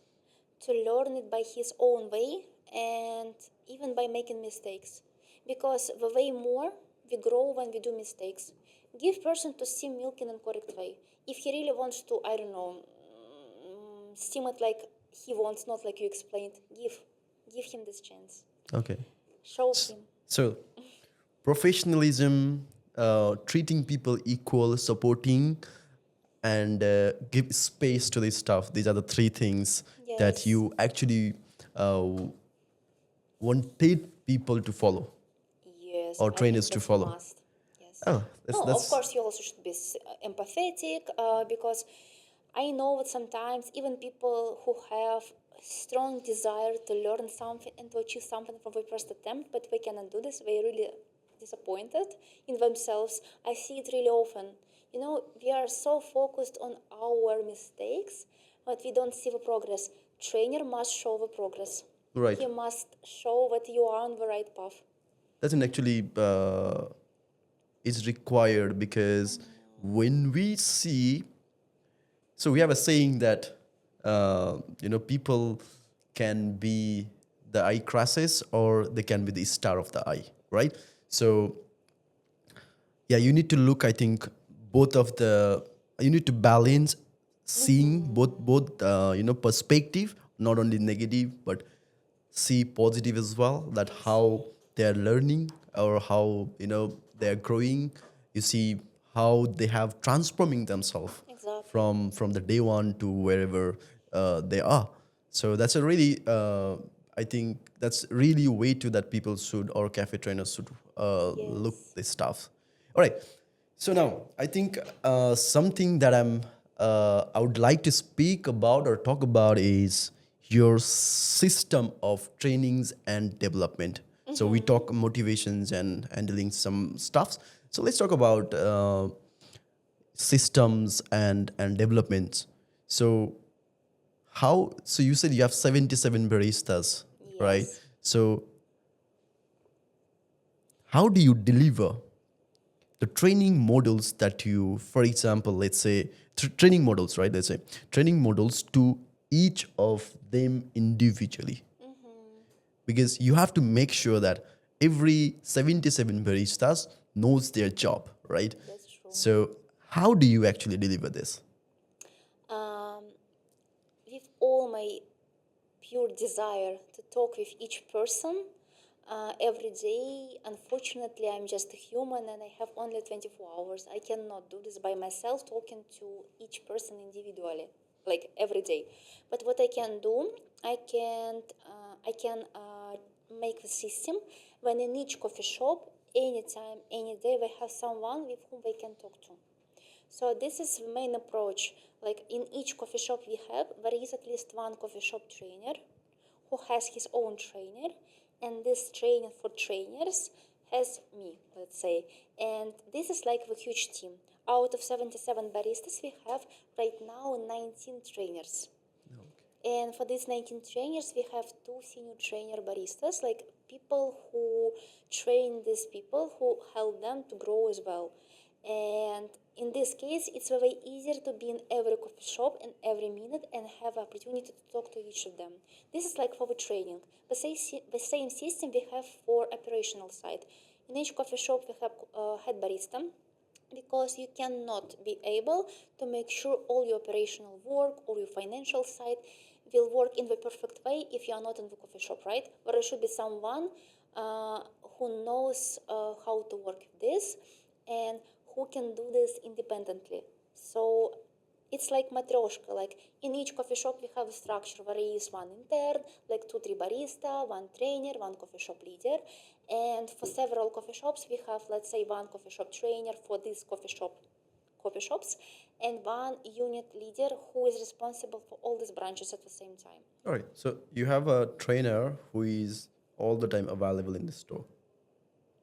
to learn it by his own way and even by making mistakes. Because the way more we grow when we do mistakes. Give person to see milk in a correct way. If he really wants to, I don't know, steam it like he wants, not like you explained. Give him this chance. Okay. Show him. So, professionalism, treating people equal, supporting, and give space to this stuff. These are the three things that Yes. you actually wanted people to follow Yes, or I trainers think to that's a follow. must. Yes. Oh, No, of that's course, you also should be empathetic because I know that sometimes even people who have strong desire to learn something and to achieve something from the first attempt, but they cannot do this, they're really disappointed in themselves. I see it really often. You know, we are so focused on our mistakes, but we don't see the progress. Trainer must show the progress. right. He must show that you are on the right path. Doesn't actually is required because when we see, so we have a saying that people can be the eye crashes or they can be the star of the eye, right? So yeah, you need to look, I think, both of the, you need to balance seeing both perspective, not only negative but see positive as well, that how they are learning or how they are growing. You see how they have transforming themselves Exactly. from the day one to wherever they are. So that's a really I think that's really a way to that people should, or cafe trainers should look Yes. this stuff. All right. So now I think something that I would like to speak about or talk about is your system of trainings and development. So we talk motivations and handling some stuffs. So let's talk about systems and developments. So so you said you have 77 baristas, right? Yes. So how do you deliver the training models that you, for example, let's say training models, right? Let's say training models to each of them individually, because you have to make sure that every 77 baristas knows their job, right? That's true. So how do you actually deliver this? Um, with all my pure desire to talk with each person every day, unfortunately, I'm just a human and I have only 24 hours. I cannot do this by myself, talking to each person individually, like every day. But what I can do, I can make the system when in each coffee shop, anytime, any day, they have someone with whom they can talk to. So this is the main approach. Like in each coffee shop we have, there is at least one coffee shop trainer who has his own trainer, and this training for trainers has me, let's say. And this is like a huge team. Out of 77 baristas, we have right now 19 trainers. And for these 19 trainers, we have two senior trainer baristas, like people who train these people, who help them to grow as well. And in this case, it's very easier to be in every coffee shop and every minute and have opportunity to talk to each of them. This is like for the training. The same system we have for operational side. In each coffee shop, we have head barista, because you cannot be able to make sure all your operational work or your financial side will work in the perfect way if you are not in the coffee shop, right? But there should be someone who knows how to work with this and who can do this independently. So it's like matryoshka. Like in each coffee shop, we have a structure. There is one intern, like 2-3 barista, one trainer, one coffee shop leader, and for several coffee shops, we have, let's say, one coffee shop trainer for this coffee shops, and one unit leader who is responsible for all these branches at the same time. All right. So you have a trainer who is all the time available in the store,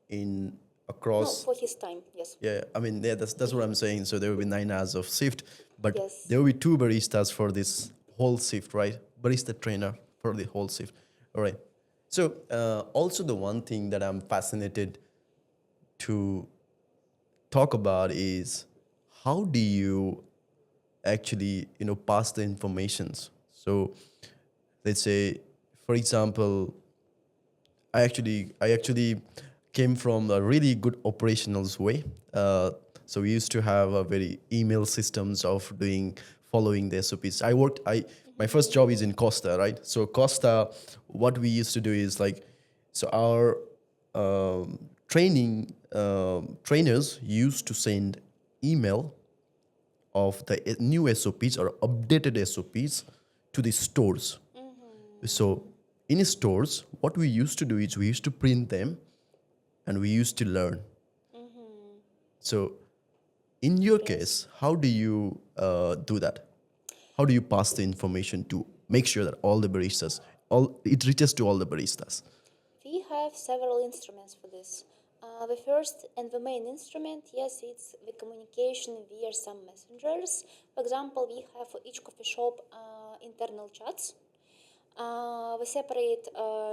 in No, across. for his time, yes. Yeah, I mean, yeah, that's what I'm saying. So there will be 9 hours of shift, but Yes. there will be two baristas for this whole shift, right? Barista trainer for the whole shift. All right. So also the one thing that I'm fascinated to talk about is how do you actually pass the informations. So let's say, for example, I actually came from a really good operationals way. So we used to have a very email systems of doing following the SOPs. My first job is in Costa, right? So Costa, what we used to do is like, so our trainers used to send email of the new SOPs or updated SOPs to the stores. So in stores, what we used to do is we used to print them and we used to learn. So in your case, how do you do that? How do you pass the information to make sure that all the baristas, all it reaches to all the baristas? We have several instruments for this. The first and the main instrument, yes, it's the communication via some messengers. For example, we have for each coffee shop internal chats. We separate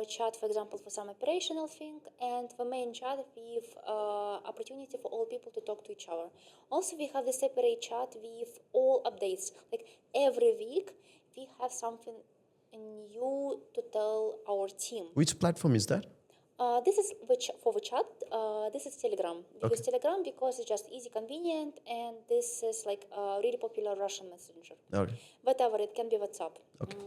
chat, for example, for some operational thing, and the main chat with opportunity for all people to talk to each other. Also, we have the separate chat with all updates. Like every week, we have something new to tell our team. Which platform is that? This is for the chat. This is Telegram. We use Telegram because it's just easy, convenient, and this is like a really popular Russian messenger. Okay. Whatever, it can be WhatsApp. Okay.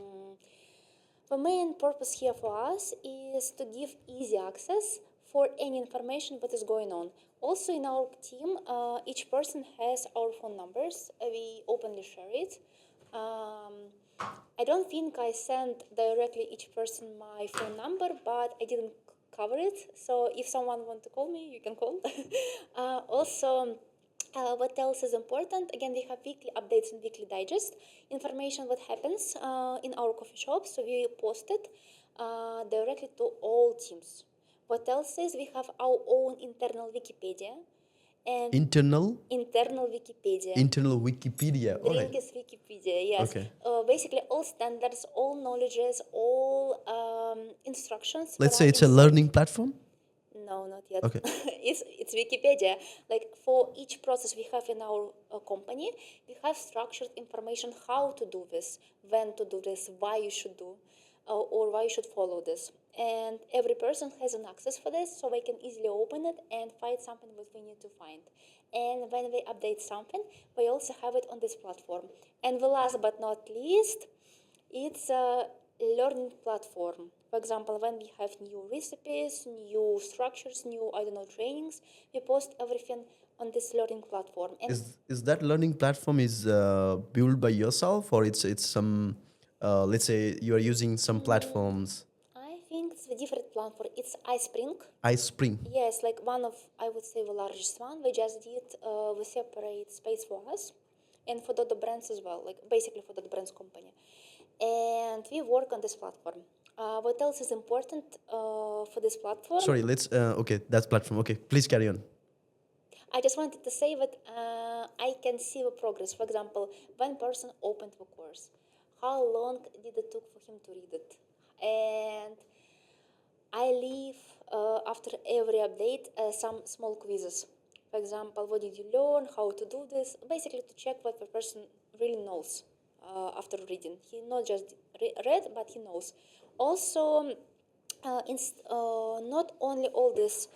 The main purpose here for us is to give easy access for any information that is going on. Also in our team, each person has our phone numbers. We openly share it. I don't think I sent directly each person my phone number, but I didn't cover it. So if someone wants to call me, you can call. Also, what else is important? Again, we have weekly updates and weekly digest information what happens in our coffee shop. So we post it directly to all teams. What else is we have our own internal Wikipedia and Internal Wikipedia. Wikipedia. All right. Drink is Wikipedia, yes. Okay. Basically, all standards, all knowledges, all instructions. Let's that say are it's a inside. learning platform. No, not yet. Okay. It's Wikipedia. Like for each process we have in our company, we have structured information how to do this, when to do this, why you should do, or why you should follow this. And every person has an access for this, so they can easily open it and find something that we need to find. And when we update something, we also have it on this platform. And the last but not least, it's a learning platform. For example, when we have new recipes, new structures, new, trainings, we post everything on this learning platform. And Is that learning platform is built by yourself, or it's some let's say you are using some platforms? I think it's a different platform. It's iSpring. iSpring. Yes, like one of, I would say, the largest one. We just did the separate space for us and for the brands as well, like basically for the brands company. And we work on this platform. What else is important for this platform? Sorry, let's okay, that's platform. Okay, please carry on. I just wanted to say that I can see the progress. For example, one person opened the course. How long did it took for him to read it? And I leave after every update some small quizzes. For example, what did you learn? How to do this? Basically, to check what the person really knows after reading. He not just read, but he knows. Also, not only all this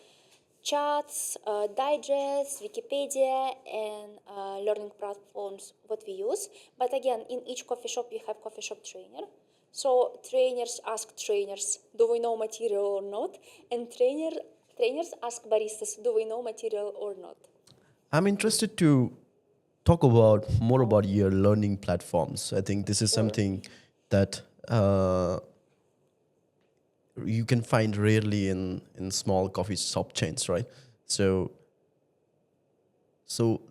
chats, digests, Wikipedia, and learning platforms what we use. But again, in each coffee shop, we have coffee shop trainer. So trainers ask trainers, do we know material or not? And trainers ask baristas, do we know material or not? I'm interested to talk about more about your learning platforms. I think this is something that you can find rarely in small coffee shop chains, right? So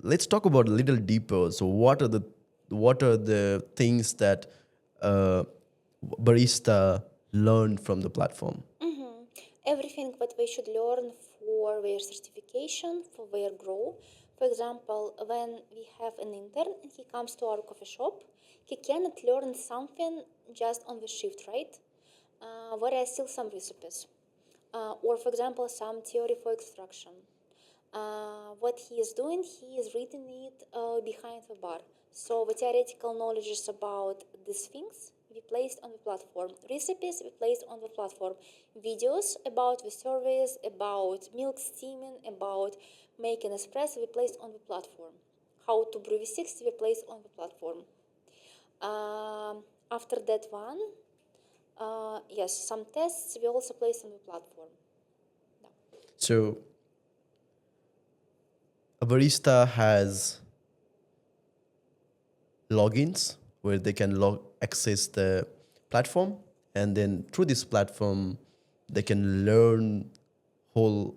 let's talk about a little deeper. So what are the things that barista learn from the platform? Everything that they should learn for their certification, for their growth. For example, when we have an intern and he comes to our coffee shop, he cannot learn something just on the shift, right? There are still some recipes. Or, for example, some theory for extraction. What he is doing, he is reading it behind the bar. So the theoretical knowledge is about these things we placed on the platform. Recipes we placed on the platform. Videos about the service, about milk steaming, about making espresso we placed on the platform. How to brew V60 we placed on the platform. After that one, yes, some tests we also place on the platform. So a barista has logins where they can access the platform, and then through this platform they can learn whole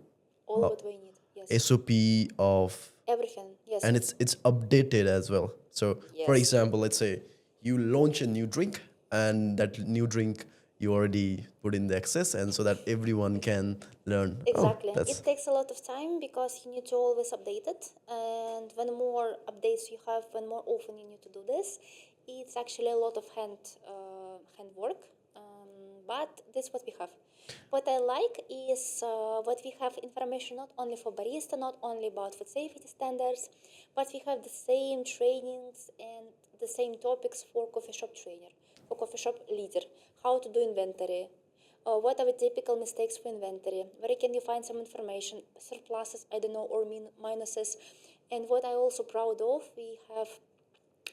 All what we need, yes. SOP of, Everything, yes. and it's updated as well. So for Yes. example, let's say you launch a new drink, and that new drink you already put in the access, and so that everyone can learn. Exactly. That's It takes a lot of time because you need to always update it. And when more updates you have, when more often you need to do this, it's actually a lot of hand work. But that's what we have. What I like is what we have information not only for barista, not only about food safety standards, but we have the same trainings and the same topics for coffee shop trainer, for coffee shop leader, how to do inventory, what are the typical mistakes for inventory, where can you find some information, surpluses, I don't know, or minuses. And what I'm also proud of, we have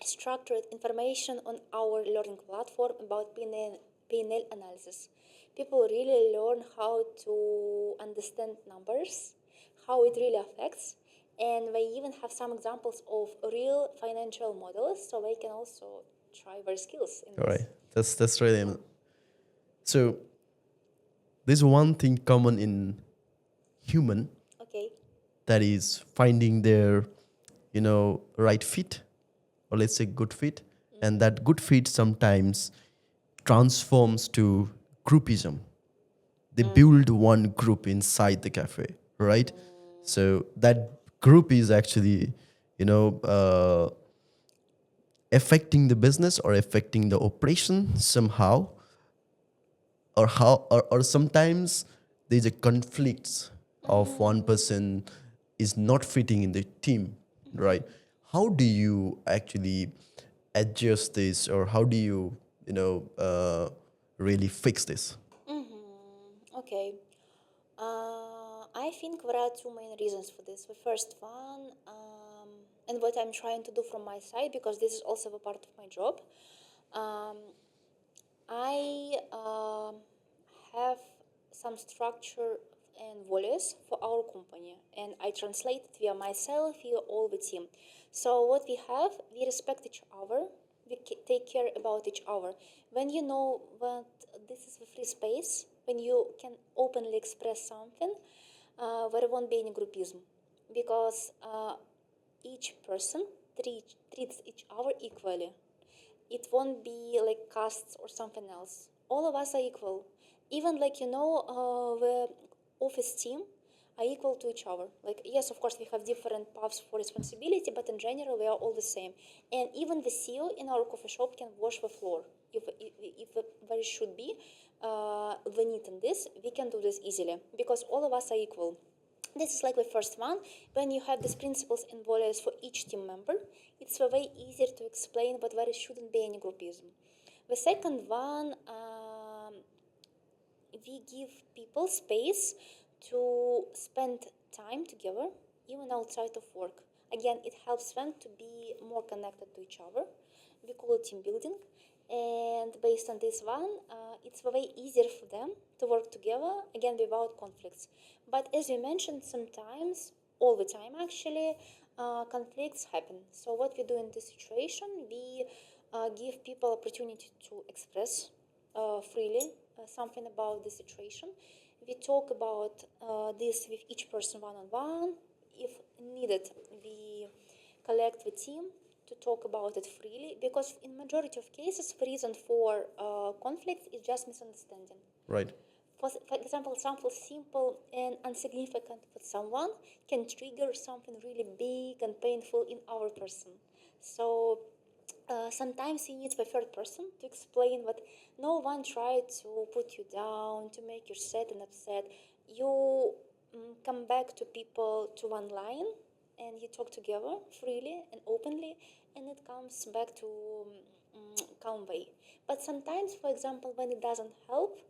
structured information on our learning platform about P&L analysis. People really learn how to understand numbers, how it really affects, and they even have some examples of real financial models, so they can also try their skills in all this. right. That's really so. There's one thing common in human, Okay. that is finding their right fit, or let's say good fit, and that good fit sometimes transforms to groupism. They build one group inside the cafe, right? So that group is actually you know uh, affecting the business or affecting the operation somehow, or how, or sometimes there's a conflicts of one person is not fitting in the team, right? How do you actually adjust this, or how do you really fix this? Okay. I think there are two main reasons for this. The first one, and what I'm trying to do from my side, because this is also a part of my job, um, I have some structure and values for our company, and I translate it via myself, via all the team. So what we have, we respect each other, we take care about each other. When you know that this is the free space, when you can openly express something, there won't be any groupism, because each person treats each other equally. It won't be like castes or something else. All of us are equal. Even the office team are equal to each other. Like, yes, of course, we have different paths for responsibility, but in general, we are all the same. And even the CEO in our coffee shop can wash the floor. If there should be the need in this, we can do this easily because all of us are equal. This is like the first one. When you have these principles and values for each team member, it's way easier to explain, but there shouldn't be any groupism. The second one, we give people space to spend time together, even outside of work. Again, it helps them to be more connected to each other. We call it team building. And based on this one, it's way easier for them to work together, again, without conflicts. But as you mentioned, sometimes, all the time actually, conflicts happen. So what we do in this situation, we give people opportunity to express freely something about the situation. We talk about this with each person one-on-one. If needed, we collect the team to talk about it freely, because in majority of cases, the reason for conflict is just misunderstanding. Right. For example, something simple and insignificant for someone can trigger something really big and painful in our person. So sometimes you need the third person to explain that no one tried to put you down, to make you sad and upset. You come back to people to one line, and you talk together freely and openly, and it comes back to calm way. But sometimes, for example, when it doesn't help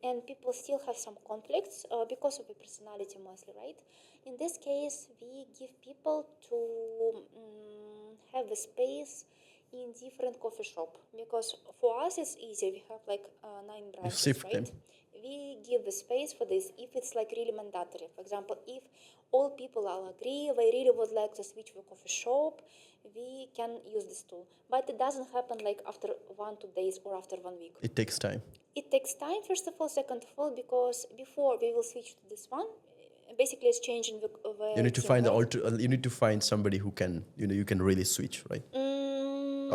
and people still have some conflicts because of the personality mostly, right? In this case, we give people to have the space in different coffee shop, because for us it's easy. We have like 9 branches, shift them. right? We give the space for this if it's like really mandatory. For example, if all people all agree they really would like to switch to coffee shop, we can use this tool. But it doesn't happen like after 1 2 days or after 1 week. It takes time. It takes time, first of all. Second of all, because before we will switch to this one, basically it's changing the You need to team, find the right? you need to find somebody who can, you can really switch, right?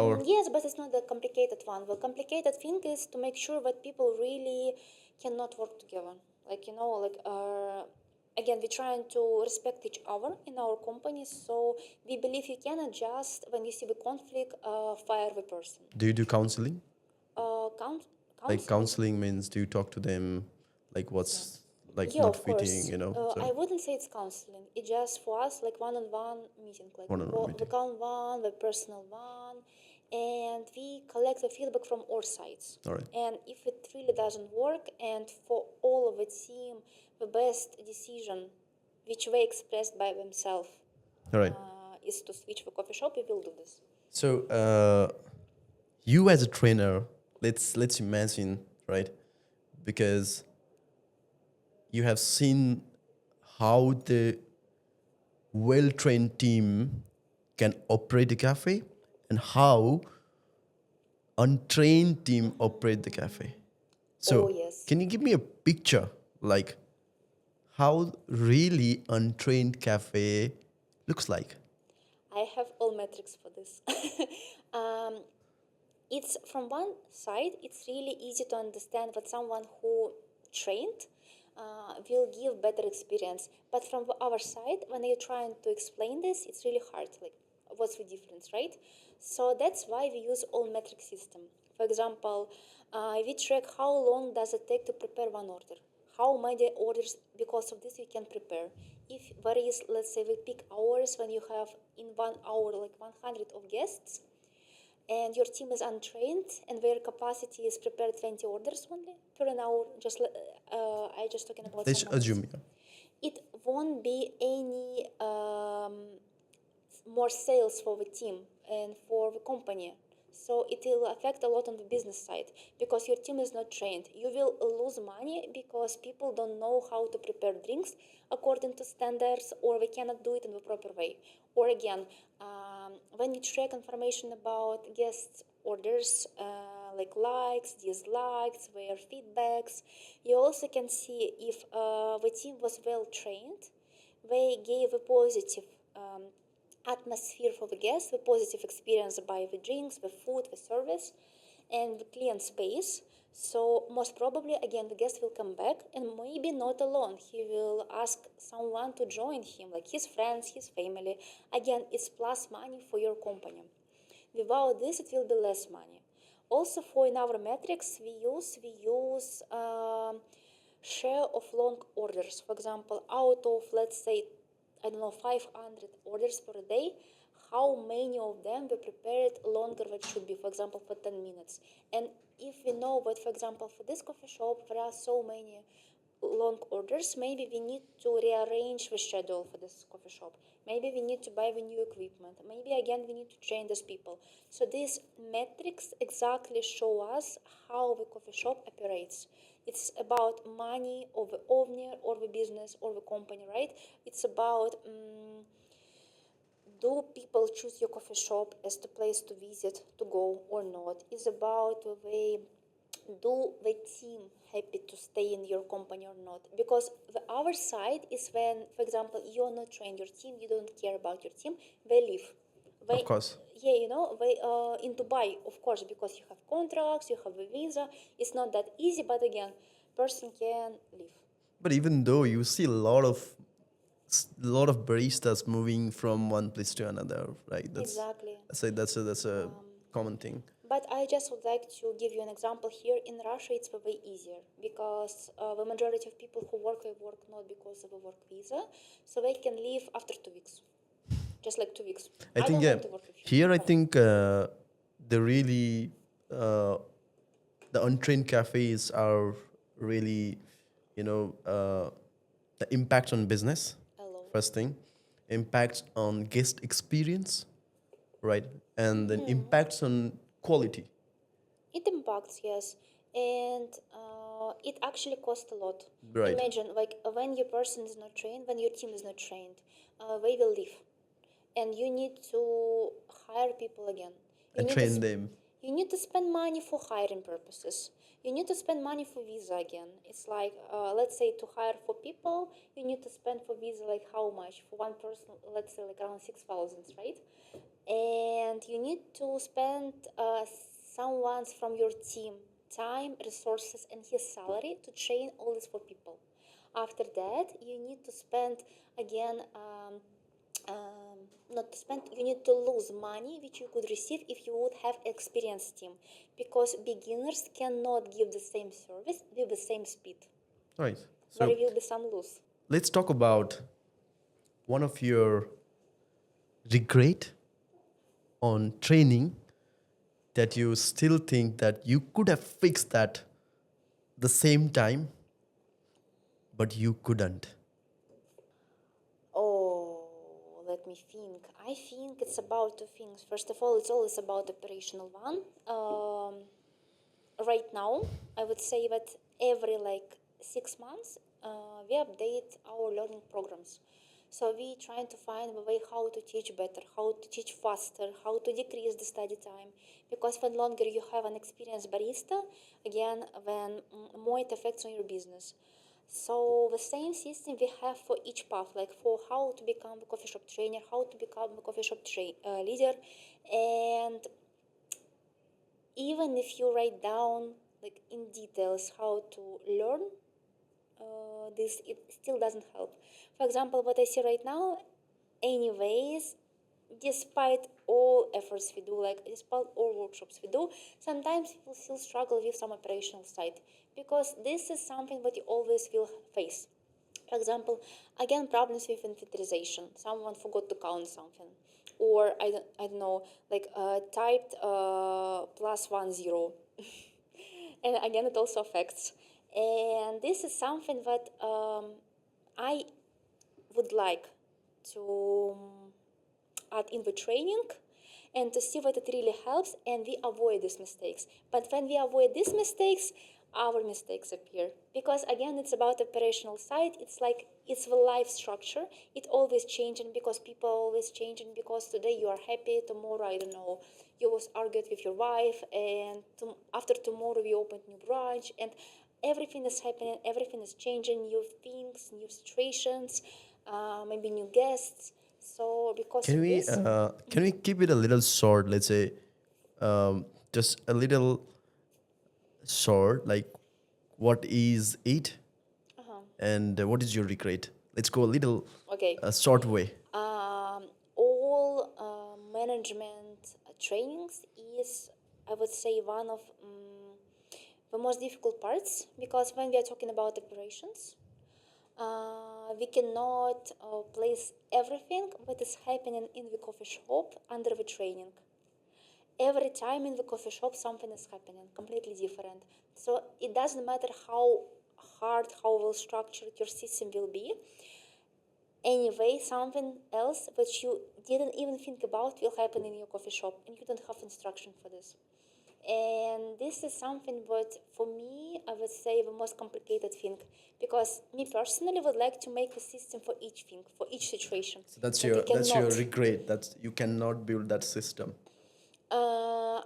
Or Yes, but it's not the complicated one. The complicated thing is to make sure that people really cannot work together. Like, again, we're trying to respect each other in our company. So we believe you can adjust when you see the conflict, fire the person. do you do counseling? Count, Like counseling. counseling means, do you talk to them like what's like Yeah, not of fitting, course. so I wouldn't say it's counseling. It's just for us like one-on-one meeting, like one-on-one the meeting. calm one, the personal one, and we collect the feedback from all sides. All right. And if it really doesn't work, and for all of the team, the best decision, which they expressed by themselves, All right. is to switch the coffee shop, we will do this. So you as a trainer, let's imagine, right? Because you have seen how the well-trained team can operate a cafe and how untrained team operate the cafe. So Oh, yes. can you give me a picture like how really untrained cafe looks like? I have all metrics for this. um, it's from one side, it's really easy to understand that someone who trained will give better experience. But from the other side, when you're trying to explain this, it's really hard. Like, what's the difference, right? So that's why we use all metric system. For example, we track how long does it take to prepare one order, how many orders because of this we can prepare. If there is, let's say, we peak hours when you have in 1 hour like 100 of guests, and your team is untrained and their capacity is prepared 20 orders only per an hour, I just talking about Let's some numbers. assume, yeah. It won't be any more sales for the team and for the company. So it will affect a lot on the business side because your team is not trained. You will lose money because people don't know how to prepare drinks according to standards, or they cannot do it in the proper way. Or again, when you track information about guests' orders, like likes, dislikes, their feedbacks, you also can see if the team was well trained. They gave a positive atmosphere for the guests, the positive experience by the drinks, the food, the service, and the clean space. So most probably, again, the guest will come back and maybe not alone. He will ask someone to join him, like his friends, his family. Again, it's plus money for your company. Without this, it will be less money. Also, for in our metrics, we use share of long orders. For example, out of, let's say, I don't know, 500 orders per day, how many of them were prepared longer than should be, for example, for 10 minutes. And if we know that, for example, for this coffee shop, there are so many long orders, maybe we need to rearrange the schedule for this coffee shop. Maybe we need to buy the new equipment. Maybe again we need to train these people. So these metrics exactly show us how the coffee shop operates. It's about money of the owner or the business or the company, right? It's about do people choose your coffee shop as the place to visit, to go or not? It's about do the team happy to stay in your company or not? Because the other side is when, for example, you're not trained your team, you don't care about your team, they leave. Of course. Yeah, they in Dubai, of course, because you have contracts, you have a visa. It's not that easy, but again, person can leave. But even though you see a lot of baristas moving from one place to another, right? Exactly. That's a common thing. But I just would like to give you an example here. In Russia, it's way easier because the majority of people who work, they work not because of a work visa, so they can leave after 2 weeks, just like 2 weeks. I think, don't yeah. want to work with you. Here, I Come on. think the really the untrained cafes are really, the impact on business. Hello. First thing, impact on guest experience, right? And then impacts on quality. It impacts, yes, and it actually costs a lot. Right. Imagine, like, when your person is not trained, when your team is not trained, they will leave, and you need to hire people again. You And need to train them. you need to spend money for hiring purposes. You need to spend money for visa again. It's like, let's say, to hire for people, you need to spend for visa like how much for one person? Let's say like around 6,000, right? And you need to spend someone's from your team time, resources, and his salary to train all this for people. After that, you need to spend again. Not to spend, you need to lose money which you could receive if you would have experienced team, because beginners cannot give the same service with the same speed. Right. There So will be some loss. let's talk about one of your regret on training that you still think that you could have fixed that the same time, but you couldn't. Oh, let me think. I think it's about two things. First of all, it's always about operational one. Right now, I would say that every like 6 months, we update our learning programs. So we trying to find a way how to teach better, how to teach faster, how to decrease the study time. Because when longer you have an experienced barista, again, then more it affects on your business. So the same system we have for each path, like for how to become a coffee shop trainer, how to become a coffee shop leader, and even if you write down like in details how to learn this, it still doesn't help. For example, what I see right now, anyways, despite all efforts we do, like despite all workshops we do, sometimes people still struggle with some operational side, because this is something that you always will face. For example, again, problems with inventarization. Someone forgot to count something, or I don't know, like typed +10, and again, it also affects. And this is something that I would like to add in the training, and to see what it really helps, and we avoid these mistakes. But when we avoid these mistakes, our mistakes appear, because again, it's about operational side. It's like it's the life structure. It always changing, because people are always changing, because today you are happy, tomorrow, I don't know, you was argued with your wife, and after tomorrow we opened new branch, and everything is happening, everything is changing, new things, new situations, maybe new guests. So because Can of we this, can we keep it a little short? Let's say just a little short. Like, what is it, and what is your regret? Let's go a little okay, short way. all management trainings is, I would say, one of the most difficult parts, because when we are talking about operations, we cannot place everything that is happening in the coffee shop under the training. Every time in the coffee shop something is happening completely different. So it doesn't matter how hard, how well structured your system will be. Anyway, something else that you didn't even think about will happen in your coffee shop, and you don't have instruction for this. And this is something that, for me, I would say the most complicated thing, because me personally would like to make a system for each thing, for each situation. So that's But we your cannot. regret. That's you cannot build that system.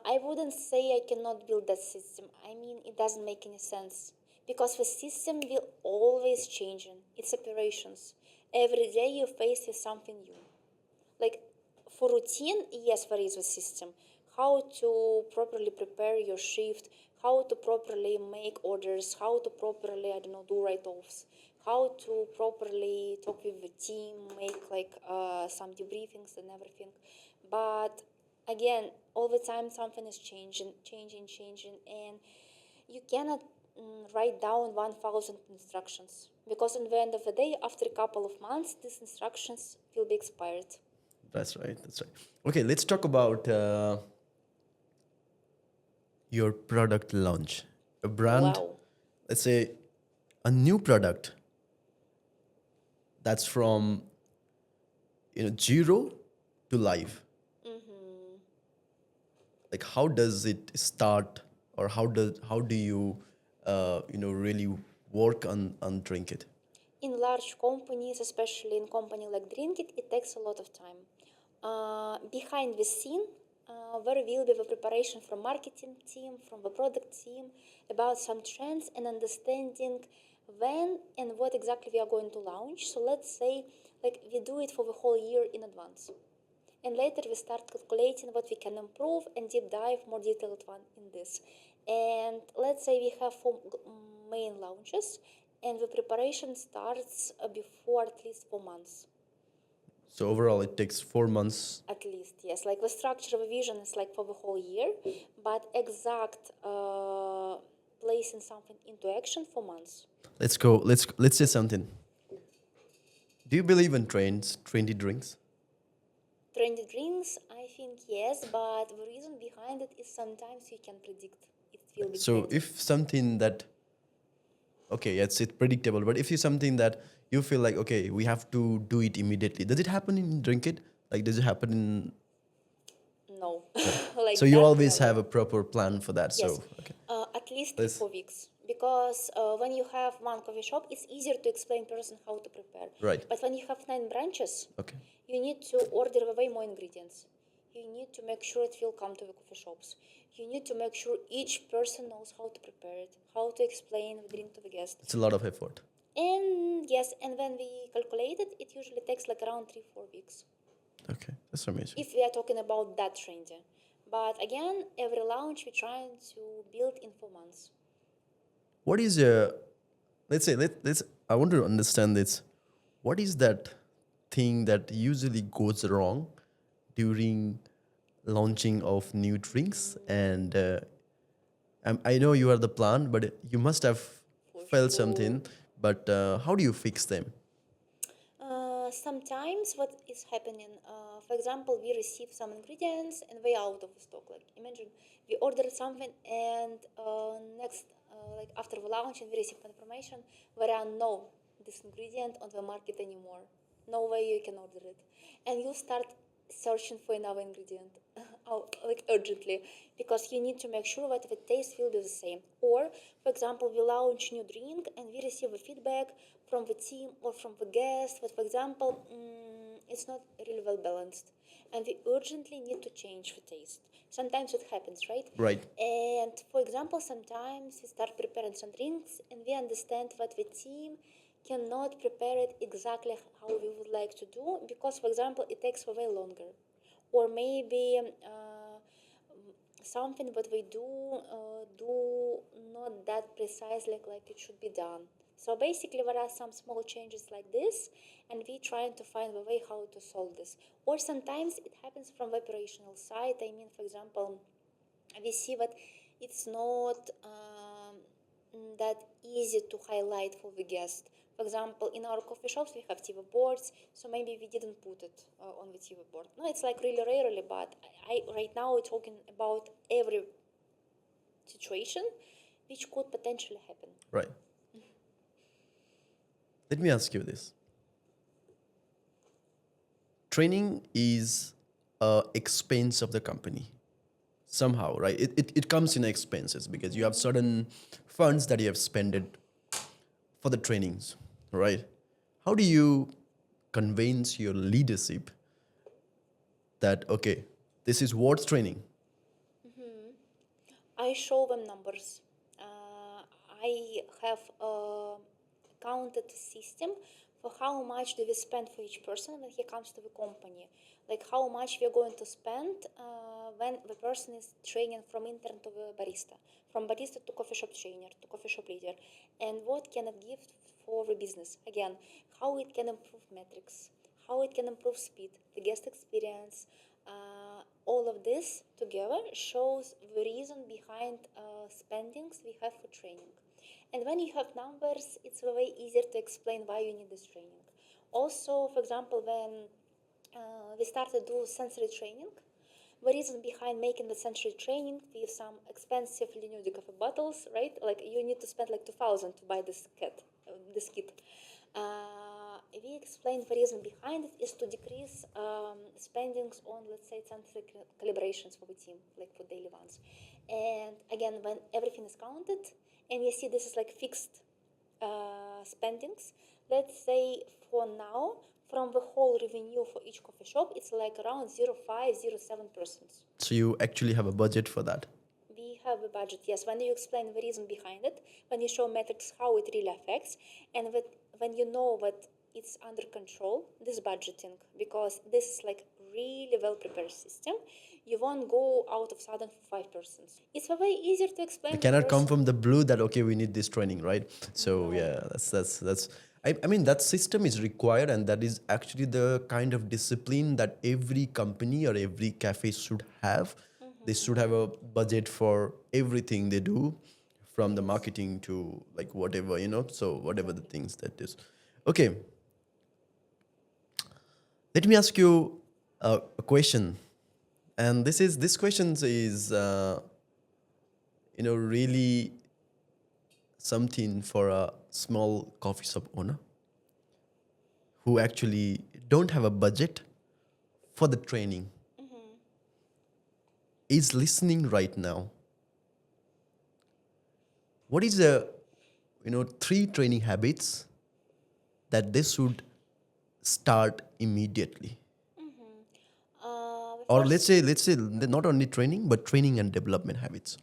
I wouldn't say I cannot build that system. I mean, it doesn't make any sense, because the system will always change. Its operations. Every day you face with something new. Like for routine, yes, there is a system. How to properly prepare your shift, how to properly make orders, how to properly, I don't know, do write-offs, how to properly talk with the team, make like some debriefings and everything. But again, all the time something is changing, and you cannot write down 1,000 instructions, because in the end of the day, after a couple of months, these instructions will be expired. That's right. That's right. Okay, let's talk about your product launch. A brand, Wow. let's say, a new product that's from zero to live. like how does it start, or how do you really work on Drinkit? In large companies, especially in company like Drinkit, it takes a lot of time. Behind the scene, there will be the preparation from marketing team, from the product team, about some trends and understanding when and what exactly we are going to launch. So let's say like we do it for the whole year in advance. And later we start calculating what we can improve and deep dive more detailed one in this. And let's say we have four main launches, and the preparation starts before at least 4 months. So overall, it takes 4 months. At least, yes. Like the structure of a vision is like for the whole year, but exact placing something into action for months. Let's go. Let's say something. Do you believe in trends, trendy drinks? Trendy drinks, I think yes, but the reason behind it is sometimes you can predict it will be So trendy. if something that, okay, it's predictable, but if you something that you feel like, okay, we have to do it immediately, does it happen in Drink It? Like, does it happen in? No, No. like So you that always never. have a proper plan for that. Yes, So okay, at least three, let's 4 weeks. Because when you have one coffee shop, it's easier to explain person how to prepare. right. But when you have 9 branches, Okay, you need to order way more ingredients. You need to make sure it will come to the coffee shops. You need to make sure each person knows how to prepare it, how to explain the drink to the guest. it's a lot of effort. And yes, and when we calculate it, it usually takes like around 3, 4 weeks. Okay, that's amazing. If we are talking about that trendy. But again, every launch we're trying to build in 4 months. What is let's say let's I want to understand this. What is that thing that usually goes wrong during launching of new drinks? And I know you are the plant, but you must have For felt sure. something. But how do you fix them? Sometimes what is happening, for example, we receive some ingredients and they are out of stock. Like imagine we ordered something and next, like after the launch and we receive information, there are no this ingredient on the market anymore. No way you can order it, and you start searching for another ingredient, like urgently, because you need to make sure that the taste will be the same. Or, for example, we launch new drink and we receive a feedback from the team or from the guest that, for example, it's not really well balanced, and we urgently need to change the taste. Sometimes it happens, right? Right. And for example, sometimes we start preparing some drinks and we understand that the team cannot prepare it exactly how we would like to do because, for example, it takes way longer, or maybe something that we do not that precisely like it should be done. So basically, there are some small changes like this, and we trying to find a way how to solve this. Or sometimes it happens from the operational side. I mean, for example, we see that it's not that easy to highlight for the guest. For example, in our coffee shops we have TV boards, so maybe we didn't put it on the TV board. No, it's like really rarely, but I right now talking about every situation which could potentially happen. Right. Let me ask you this. Training is a expense of the company somehow, right? It comes in expenses because you have certain funds that you have spent it for the trainings, right? How do you convince your leadership that, okay, this is worth training? I show them numbers. I have a counted system for how much do we spend for each person when he comes to the company. Like how much we are going to spend when the person is training from intern to the barista, from barista to coffee shop trainer to coffee shop leader, and what can it give for the business. Again, how it can improve metrics, how it can improve speed, the guest experience. All of this together shows the reason behind spendings we have for training. And when you have numbers, it's way easier to explain why you need this training. Also, for example, when we started to do sensory training, the reason behind making the sensory training with some expensive Linude coffee bottles, right? Like you need to spend like 2,000 to buy this kit. We we explain the reason behind it is to decrease spendings on, let's say, scientific calibrations for the team, like for daily ones. And again, when everything is counted, and you see this is like fixed spendings, let's say for now, from the whole revenue for each coffee shop, it's like around 0.5-0.7%. So you actually have a budget for that? We have a budget, yes. When you explain the reason behind it, when you show metrics how it really affects, and when you know that it's under control, this budgeting, because this is like really well prepared system, you won't go out of sudden for 5%. It's way easier to explain. It cannot come from the blue that, okay, we need this training, right? So yeah, that's I mean, that system is required, and that is actually the kind of discipline that every company or every cafe should have. They should have a budget for everything they do, from the marketing to like whatever, so whatever the things that is. Okay. Let me ask you a question. And this question is, really something for a small coffee shop owner who actually don't have a budget for the training. Is listening right now. What is the 3 training habits that they should start immediately? Or let's say not only training, but training and development habits.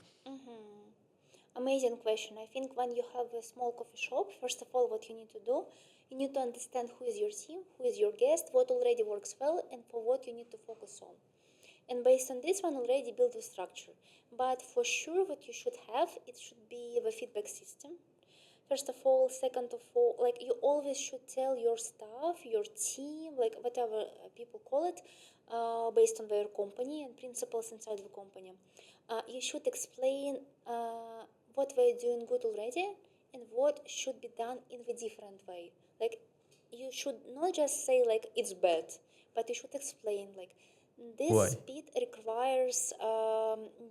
Amazing question. I think when you have a small coffee shop, first of all, what you need to do, you need to understand who is your team, who is your guest, what already works well, and for what you need to focus on. And based on this one, already build a structure. But for sure, what you should have, it should be the feedback system. First of all, second of all, like you always should tell your staff, your team, like whatever people call it, based on their company and principles inside the company. You should explain what they're doing good already and what should be done in the different way. Like you should not just say like it's bad, but you should explain like this Why? speed requires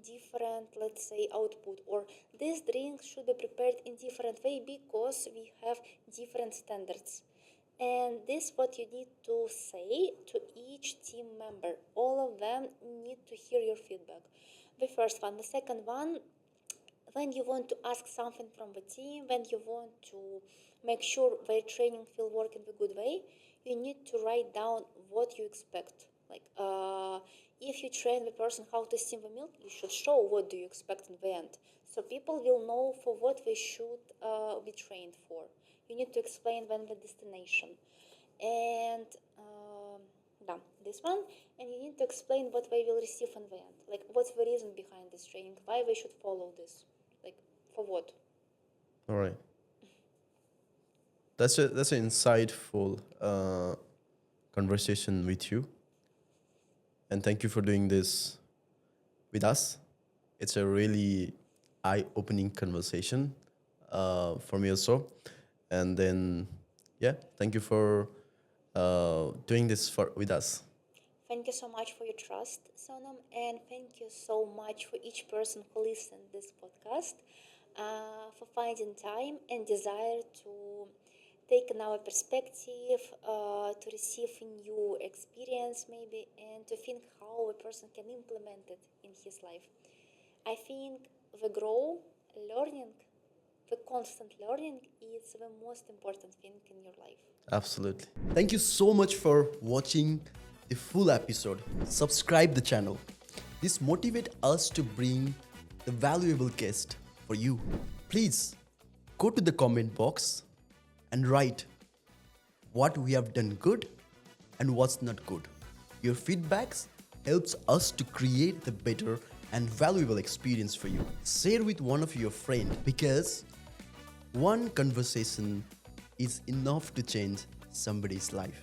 different, let's say, output, or this drink should be prepared in different way because we have different standards. And this is what you need to say to each team member. All of them need to hear your feedback. The first one. The second one, when you want to ask something from the team, when you want to make sure their training will work in a good way, you need to write down what you expect. Like if you train the person how to steam the milk, you should show what do you expect in the end. So people will know for what they should be trained for. You need to explain when the destination. And this one. And you need to explain what they will receive in the end. Like what's the reason behind this training, why they should follow this. Like for what. All right. That's an insightful conversation with you. And thank you for doing this with us. It's a really eye-opening conversation for me also. And then, thank you for doing this with us. Thank you so much for your trust, Sonam, and thank you so much for each person who listened to this podcast, for finding time and desire to take another perspective, to receive a new experience maybe, and to think how a person can implement it in his life. I think the constant learning is the most important thing in your life. Absolutely. Thank you so much for watching the full episode. Subscribe the channel. This motivates us to bring the valuable guest for you. Please go to the comment box and write what we have done good and what's not good. Your feedbacks helps us to create the better and valuable experience for you. Share with one of your friends, because one conversation is enough to change somebody's life.